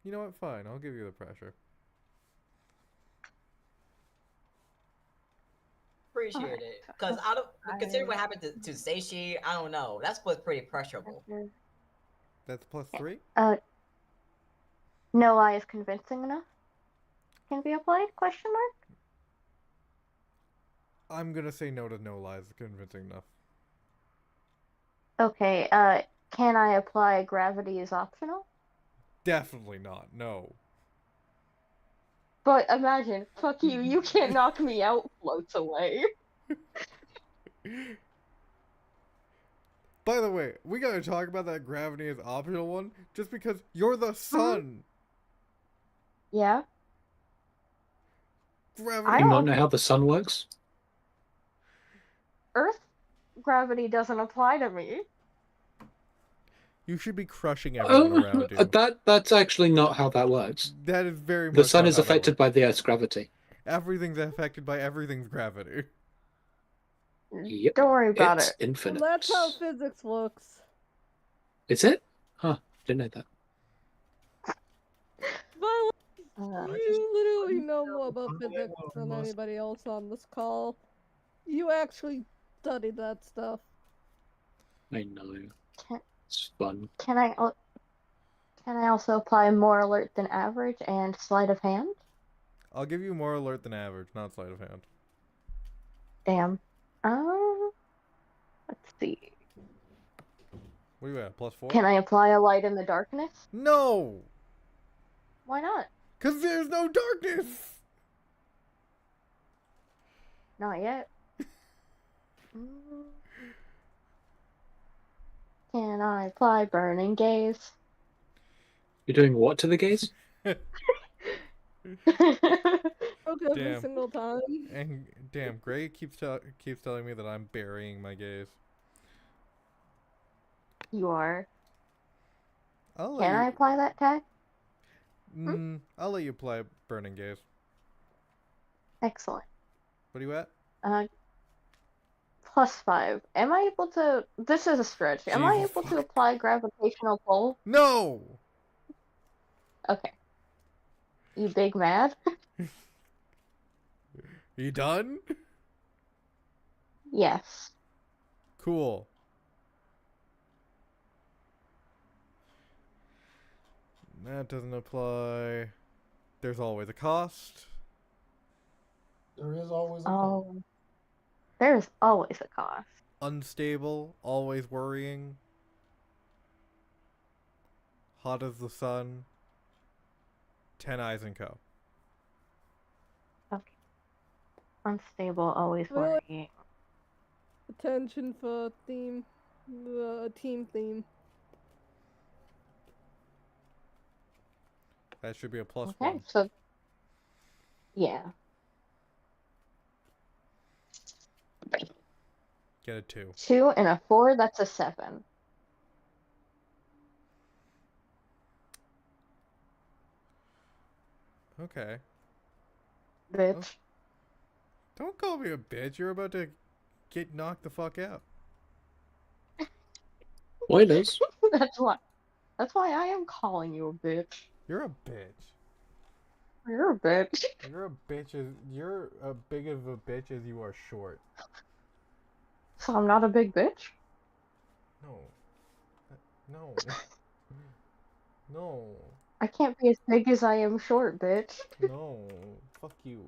You know what? Fine, I'll give you the pressure. Appreciate it. Because considering what happened to Seishi, I don't know. That's what's pretty pressurable. That's +3? No lie is convincing enough. Can be applied? Question mark? I'm gonna say no to no lies. Convincing enough. Okay, can I apply gravity is optional? Definitely not. No. But imagine, fuck you, you can't knock me out floats away. By the way, we gotta talk about that gravity is optional one, just because you're the sun. Yeah? Gravity. You not know how the sun works? Earth gravity doesn't apply to me. You should be crushing everyone around you. That's actually not how that works. That is very much The sun not is how that affected works. by the Earth's gravity. Everything's affected by everything's gravity. Yep. Don't worry about It's it. infinite. Well, that's how physics works. Is it? Huh. Didn't know that. But you literally know more about physics than anybody else on this call. You actually studied that stuff. I know. It's fun. Can I also apply more alert than average and sleight of hand? I'll give you more alert than average, not sleight of hand. Damn. Let's see. What are you at? +4? Can I apply a light in the darkness? No! Why not? Because there's no darkness! Not yet. Mm. Can I apply burning gaze? You're doing what to the gaze? Okay, every Damn. single time. And damn, Gray keeps telling me that I'm burying my gaze. You are. I'll let Can I apply that tag? I'll let you apply burning gaze. Excellent. What are you at? +5. Am I able to... This is a stretch. Am I Jesus able to fuck. apply gravitational pull? No! Okay. You big mad? You done? Yes. Cool. That doesn't apply. There's always a cost. There is always a cost. Oh. There's always a cost. Unstable, always worrying. Hot as the sun. 10 Eyes and Co. Okay. Unstable, always Really? worrying. Attention for theme. The team theme. That should be a +1. Okay, so... Yeah. Get a 2. 2 and a 4, that's a 7. Okay. Bitch. Oh. Don't call me a bitch. You're about to get knocked the fuck out. Spoilers. That's why I am calling you a bitch. You're a bitch. You're a bitch. You're a big of a bitch as you are short. So I'm not a big bitch? No. No. No. I can't be as big as I am short, bitch. No. Fuck you.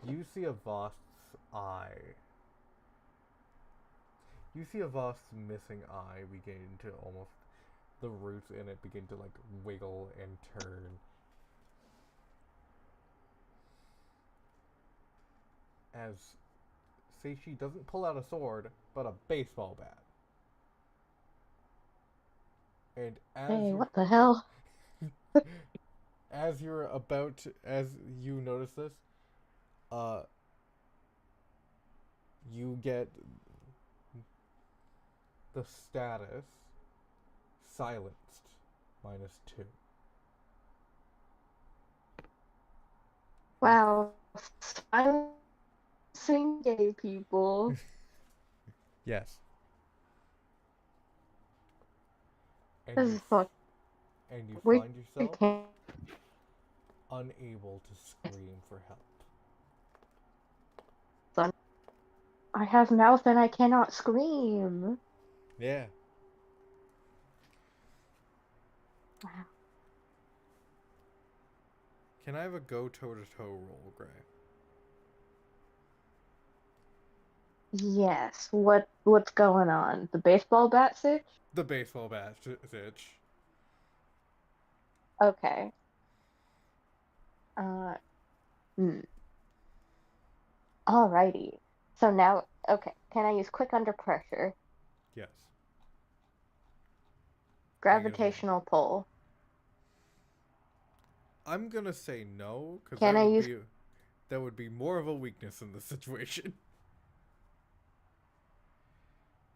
You see a Vost's eye. You see a Vost's missing eye begin to almost... The roots in it begin to like wiggle and turn. As Seishi doesn't pull out a sword, but a baseball bat. And Hey, what the hell? as you notice this, you get the status silenced -2. Wow. Silencing gay people. Yes. This is fuck. And you We find yourself can't. unable to scream for help. I have mouth and I cannot scream. Yeah. Wow. Can I have a go toe-to-toe roll, Gray? Yes. What's going on? The baseball bat sitch? The baseball bat itch. Okay. Alrighty. So now, okay. Can I use quick under pressure? Yes. Gravitational pull. I'm gonna say no, because that would be more of a weakness in this situation.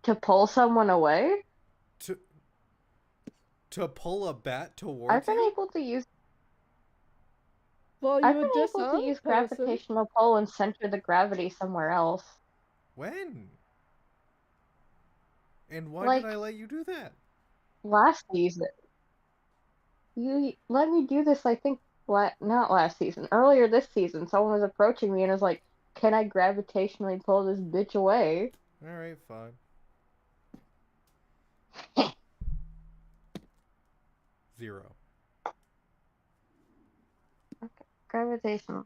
To pull someone away? To pull a bat towards I've been you? able to use Well, you I've would been able to disarm use the person. gravitational pull and center the gravity somewhere else. When? And why Like, did I let you do that? last season. You let me do this, I think, not last season. Earlier this season, someone was approaching me and was like, can I gravitationally pull this bitch away? Alright, fine. 0. Gravitational.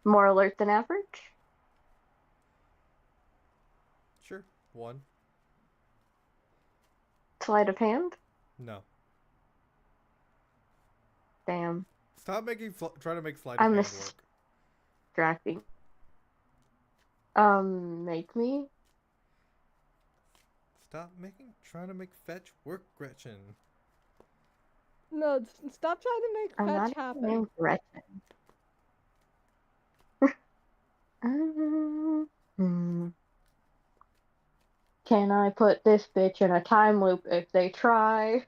More alert than average? Sure. 1. Sleight of hand? No. Damn. Stop trying to make sleight of I'm hand work. distracting. Make me? Stop trying to make fetch work, Gretchen. No, stop trying to make I'm fetch not happen. named Gretchen. Can I put this bitch in a time loop if they try?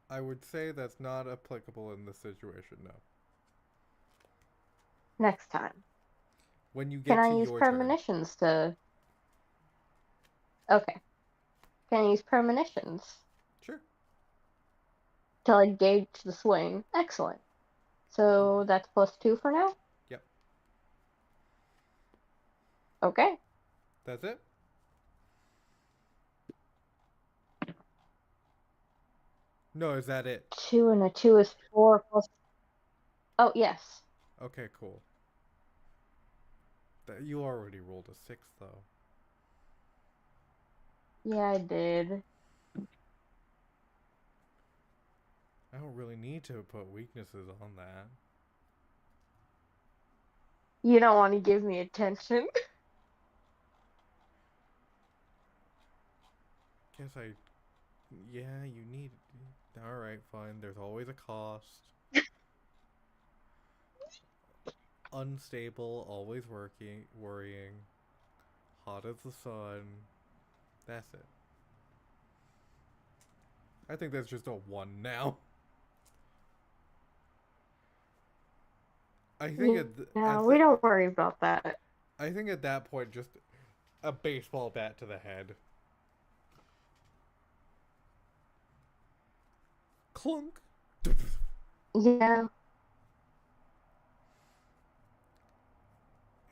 I would say that's not applicable in this situation, no. Next time. When you Can get I to use your turn. premonitions to... Okay. Can I use premonitions? Sure. To, like, gauge the swing. Excellent. So that's +2 for now? Yep. Okay. That's it? No, is that it? 2 and a 2 is 4 plus... Oh, yes. Okay, cool. You already rolled a 6, though. Yeah, I did. I don't really need to put weaknesses on that. You don't want to give me attention. Guess yeah, you need... Alright, fine. There's always a cost. Unstable, always worrying. Hot as the sun. That's it. I think that's just a 1 now. I think No, we don't worry about that. I think at that point, just a baseball bat to the head. Clunk. Yeah.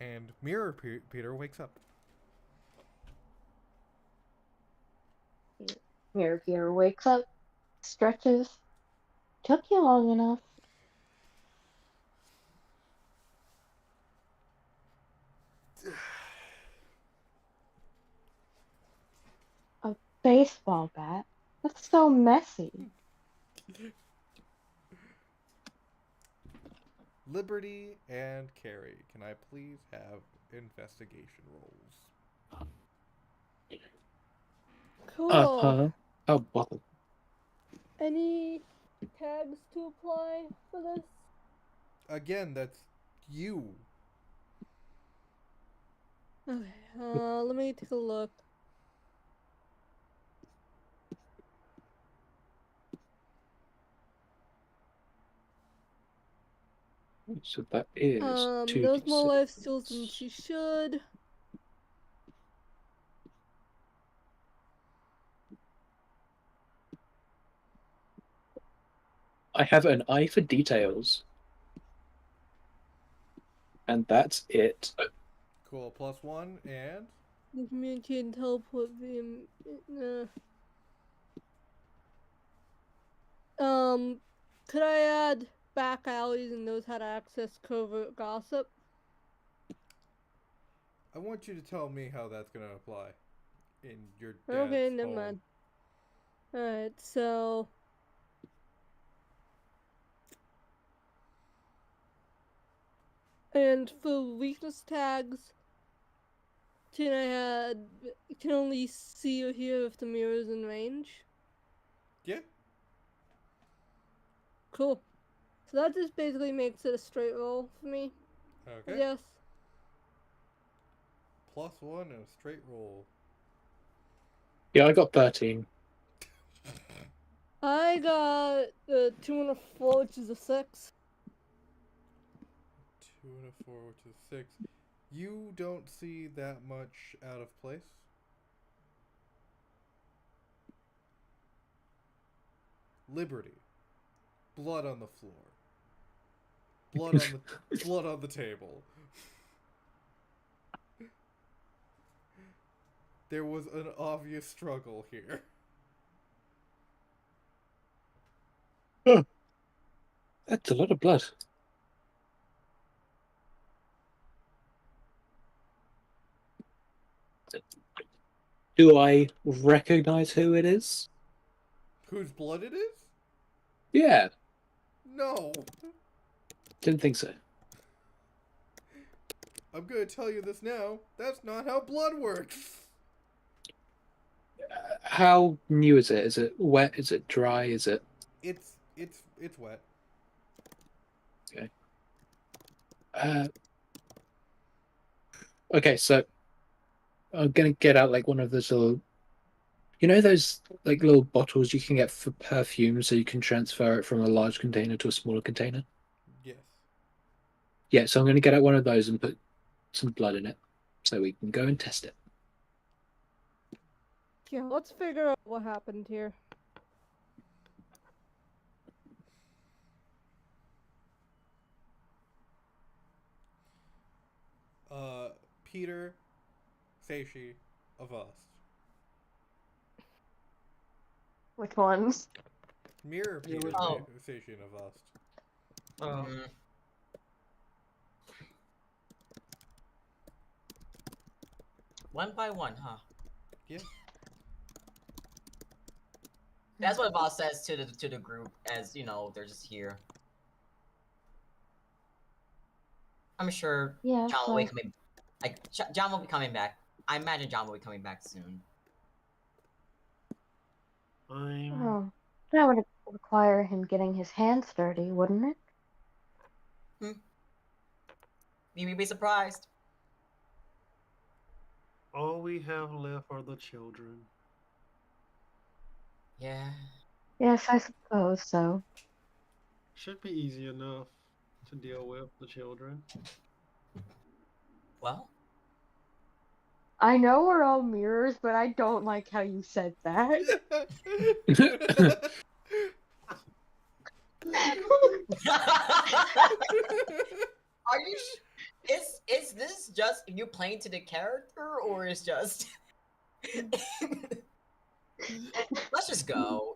And Mirror Peter wakes up. Mirror Peter wakes up, stretches. Took you long enough. A baseball bat? That's so messy. Liberty and Carrie, can I please have investigation rolls? Cool. Oh, well. Any tags to apply for this? Again, that's you. Okay, let me take a look. So that is Knows more 2d6. life skills than she should. I have an eye for details. And that's it. Cool, +1 and... Communicate and teleport via... Could I add back alleys and knows how to access covert gossip? I want you to tell me how that's gonna apply in your dad's Okay, never home. mind. Alright, so... And for weakness tags, can only see or hear if the mirror is in range? Yeah. Cool. So that just basically makes it a straight roll for me. Okay. Yes. +1 and a straight roll. Yeah, I got 13. I got the 2 and a 4, which is a 6. 2 and a 4, which is 6. You don't see that much out of place. Liberty. Blood on the floor. Blood on the table. There was an obvious struggle here. Oh, that's a lot of blood. Do I recognize who it is? Whose blood it is? Yeah, No. didn't think so. I'm gonna tell you this now. That's not how blood works. How new is it? Is it wet? Is it dry? Is it It's wet. okay? Uh, okay, so I'm gonna get out like one of those little, those like little bottles you can get for perfume, so you can transfer it from a large container to a smaller container. Yes. Yeah, so I'm gonna get out one of those and put some blood in it, so we can go and test it. Yeah, let's figure out what happened here. Peter, Seishi, Avast. Which ones? Mirror Yeah, Peter, Oh. Seishi, and Avast. One by one, huh? Yeah. That's what boss says to the group, as they're just here. I'm sure Yeah, John will be so coming. John will be coming back. I imagine John will be coming back soon. oh, that would require him getting his hands dirty, wouldn't it? You'd be surprised. All we have left are the children. Yeah. Yes, I suppose so. Should be easy enough to deal with the children. Well, I know we're all mirrors, but I don't like how you said that. are you? Is this just you playing to the character, or is just? Let's just go.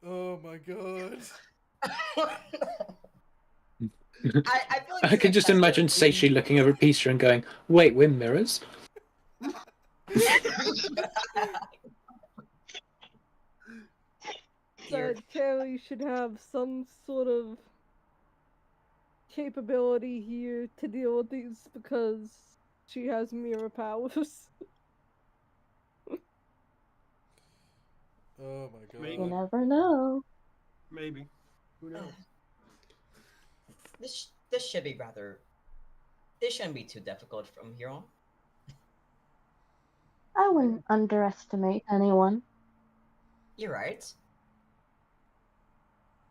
Oh my god. I feel like I can just imagine Seishi looking over at Peter and going, "Wait, we're mirrors." That Kelly should have some sort of capability here to deal with these because she has mirror powers. Oh my god. You never know. Maybe. Who knows? This should be rather. This shouldn't be too difficult from here on. I wouldn't underestimate anyone. You're right.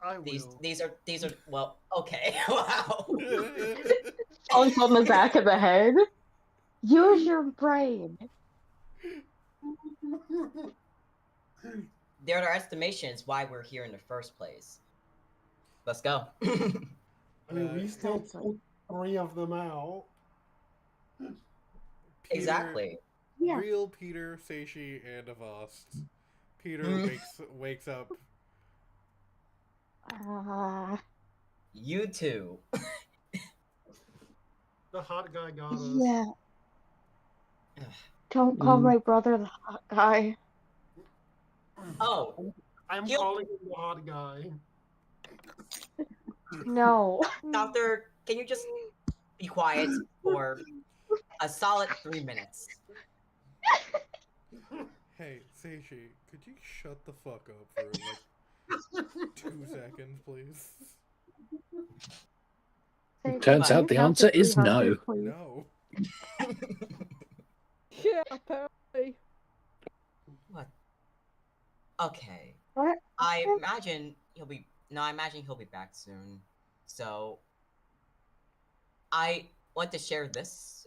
I will. These are well, okay. Wow. Only on the back of the head. Use your brain. There are estimations why we're here in the first place. Let's go. I mean, we still took 3 of them out. Peter, Exactly. Yeah. Real Peter, Seishi, and Avast. Peter wakes up. You two. The hot guy got us. Yeah. Don't call my brother the hot guy. Oh, I'm calling him the hot guy. No. Doctor, can you just be quiet for a solid 3 minutes? Hey, Seishi, could you shut the fuck up for like 2 seconds, please? Turns out the answer is no. No. Yeah, apparently. What? Okay. What? I imagine he'll be back soon. So I want to share this.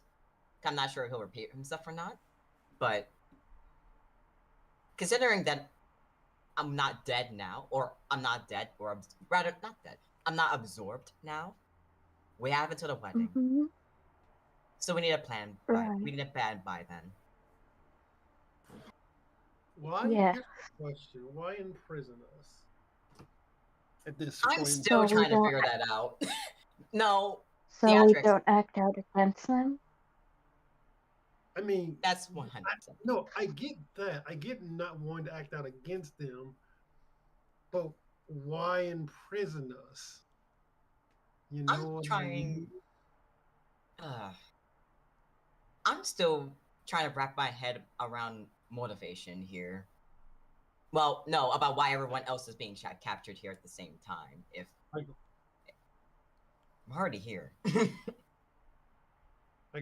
I'm not sure if he'll repeat himself or not, but considering that I'm not dead now, or I'm not dead, or rather not dead. I'm not absorbed now. We have until the wedding, so we need a plan. Right. We need a plan by then. Why? Yeah. Here's the question: why imprison us at this I'm point? still So we trying to don't figure that out. No, so we theatrics. don't act out against them. I mean, That's 100%. no, I get that. I get not wanting to act out against them, but why imprison us? You I'm know what I mean? trying. Uh, I'm still trying to wrap my head around motivation here. Well, no, about why everyone else is being captured here at the same time. If Like, I'm already here.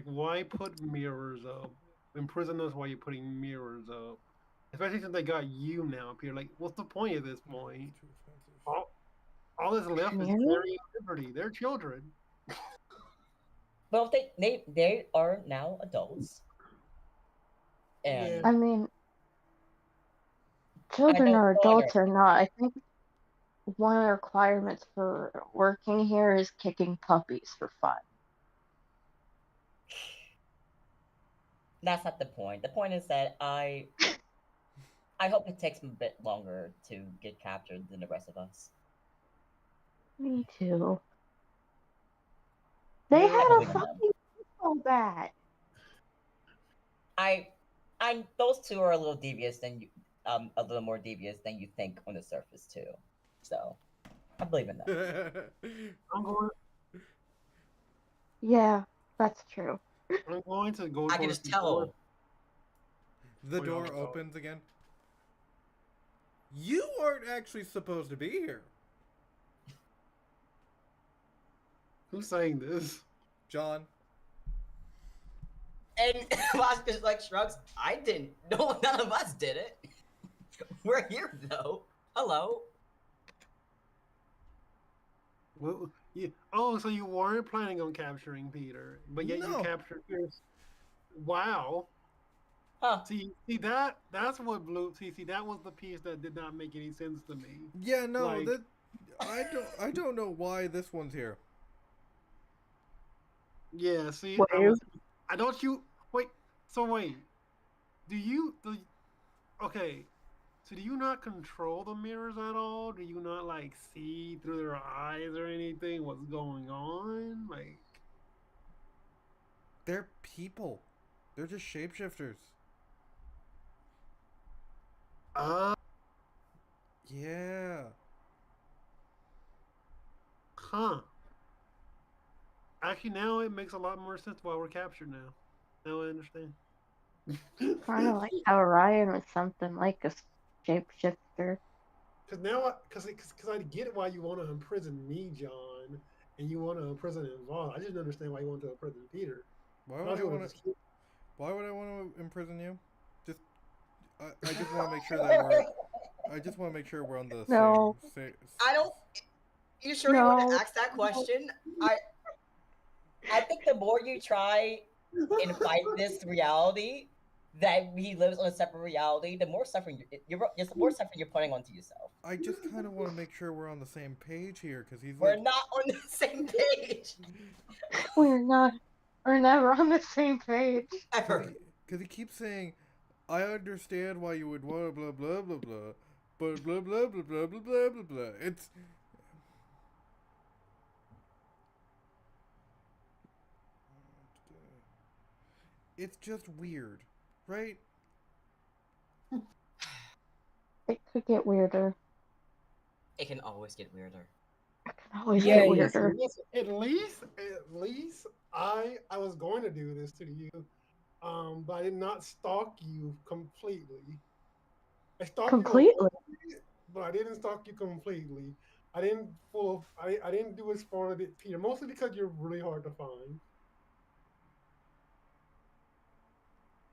why put mirrors up? Imprison us while you're putting mirrors up. Especially since they got you now, Peter. Like, what's the point at this point? Too expensive. All that's left is Really? Clary and Liberty. They're children. Well, they are now adults, and Yeah. I mean, I children don't or no longer. adults or not, I think one of the requirements for working here is kicking puppies for fun. That's not the point. The point is that I hope it takes them a bit longer to get captured than the rest of us. Me too. They Yeah. had a Believe in them. fucking so bad. I those two are a little devious than you, a little more devious than you think on the surface too. So I believe in them. I'm going. Yeah, that's true. I'm going to go I can towards just the door. tell. The Wait, door hold on. opens again. You aren't actually supposed to be here. Who's saying this? John. And Vosk just like shrugs. I didn't. No, none of us did it. We're here though. Hello. Well, yeah. Oh, so you weren't planning on capturing Peter, but yet you No. captured Peter. Wow. Huh. See that's what blew. See that was the piece that did not make any sense to me. Yeah, no, Like, that I don't know why this one's here. yeah. See, Wait. I don't you wait. So wait. Okay? So do you not control the mirrors at all? Do you not like see through their eyes or anything? What's going on? Like, They're people. They're just shapeshifters. uh, Yeah. huh. Actually, now it makes a lot more sense why we're captured now. Now I understand. Kind of like how Ryan was something like a shapeshifter. Because now, because I get why you want to imprison me, John, and you want to imprison Vaughn. I just don't understand why you want to imprison Peter. Why I would don't I you want want to to? just Why would I want to imprison you? Just I just want to make sure that we're. I just want to make sure we're on the No. same. I don't. You sure you want No. to ask that question? I think the more you try and fight this reality that he lives on a separate reality, the more suffering the more suffering you're putting onto yourself. I just kind of want to make sure we're on the same page here because he's We're like. not on the same page We're not. We're never on the same page. ever. Because he keeps saying, I understand why you would want to blah blah blah blah, but blah blah blah blah blah blah blah blah. It's just weird, right? It could get weirder. It can always get weirder. It can always Yeah, get yeah. weirder. at least I was going to do this to you, but I did not stalk you completely. I stalked you a Completely. little bit, but I didn't stalk you completely. I didn't do as far as it, Peter, mostly because you're really hard to find.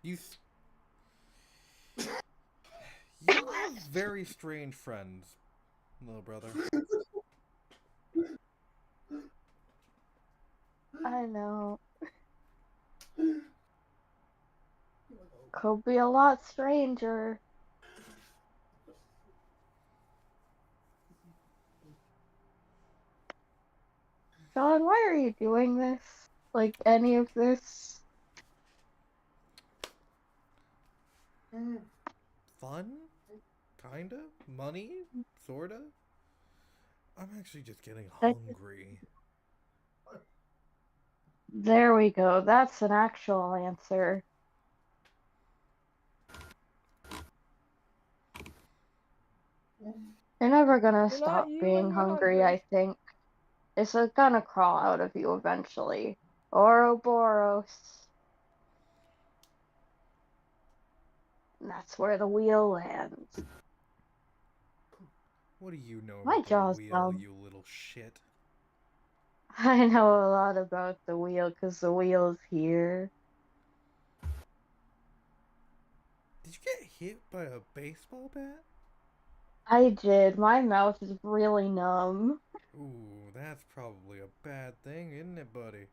You you have very strange friends, little brother. I know. Could be a lot stranger. John, why are you doing this? Like any of this? fun? Kinda? Money? Sorta? I'm actually just getting hungry. There we go. That's an actual answer. You're never gonna You're not stop you being when you're hungry, I think. It's gonna crawl out of you eventually. Ouroboros. And that's where the wheel lands. What do you know My about the jaw's wheel, numb. you little shit? I know a lot about the wheel because the wheel's here. Did you get hit by a baseball bat? I did. My mouth is really numb. Ooh, that's probably a bad thing, isn't it, buddy?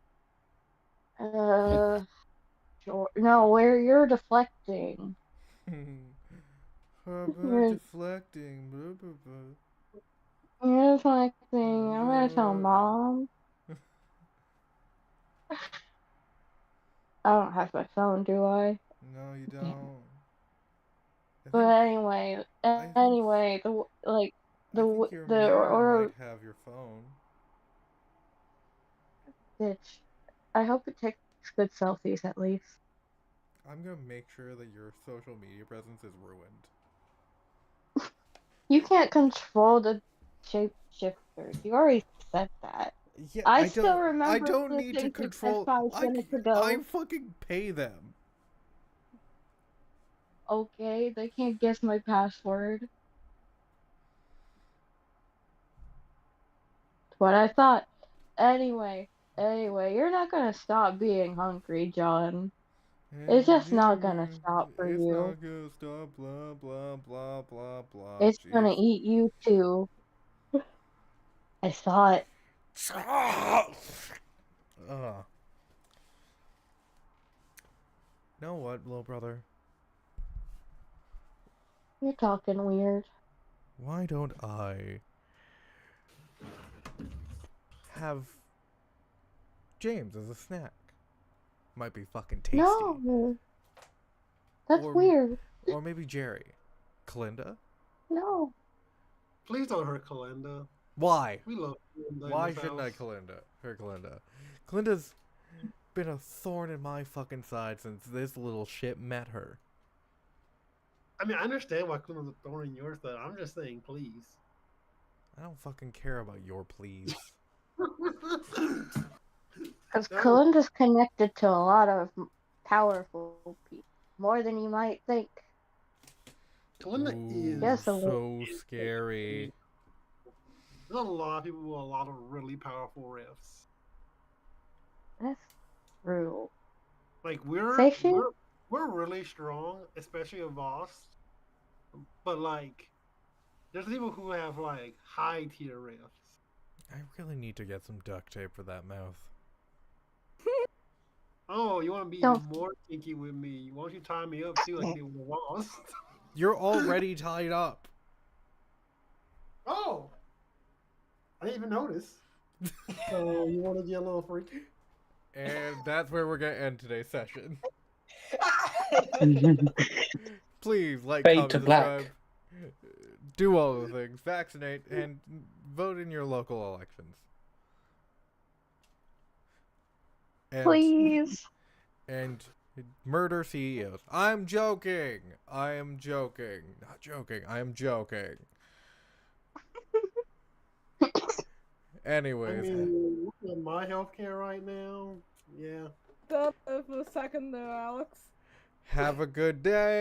Sure. No, where you're deflecting. How about You're, deflecting? Blah, blah, blah. you're deflecting. I'm gonna tell Blah, mom. I don't have my phone, do I? no, you Damn. don't. I But think anyway, I think I think your the mirror might or have your phone. bitch. I hope it takes good selfies at least. I'm gonna make sure that your social media presence is ruined. You can't control the shapeshifters. You already said that. Yeah, I still I remember don't the need to things you said control. 5 minutes I ago. fucking pay them. Okay, they can't guess my password. What I thought. Anyway, you're not gonna stop being hungry, John. It's just not gonna stop for It's you. not gonna stop. Blah blah blah blah blah. It's Jeez. gonna eat you too. I saw it. Ugh. Know what, little brother? You're talking weird. Why don't I have James as a snack? Might be fucking tasty. No, that's Or weird. or maybe Jerry. Kalinda? No. Please don't hurt Kalinda. Why? We love Kalinda in Why this shouldn't I house. Hurt Kalinda? Kalinda's been a thorn in my fucking side since this little shit met her. I mean, I understand why Kalinda's a thorn in your side. I'm just saying, please. I don't fucking care about your pleas. Because No, Kalinda's connected to a lot of powerful people. More than you might think. Kalinda Ooh, is. Just a little. so scary. There's a lot of people with a lot of really powerful riffs. That's true. Like Say she? we're really strong, especially with Voss. But like, there's people who have like high tier riffs. I really need to get some duct tape for that mouth. Oh, you want to be Don't. even more kinky with me? Why don't you tie me up too, like they were Voss? You're already tied up. Oh, I didn't even notice. So you want to get a little freaky? And that's where we're gonna end today's session. Please like, Fade comment, to subscribe, black. do all the things, vaccinate, and vote in your local elections. And, Please. and murder CEOs. I'm joking. I am joking. Not joking. I am joking. I Anyways, mean, look at my healthcare right now. Yeah. Stop for a second there, Alex. have a good day.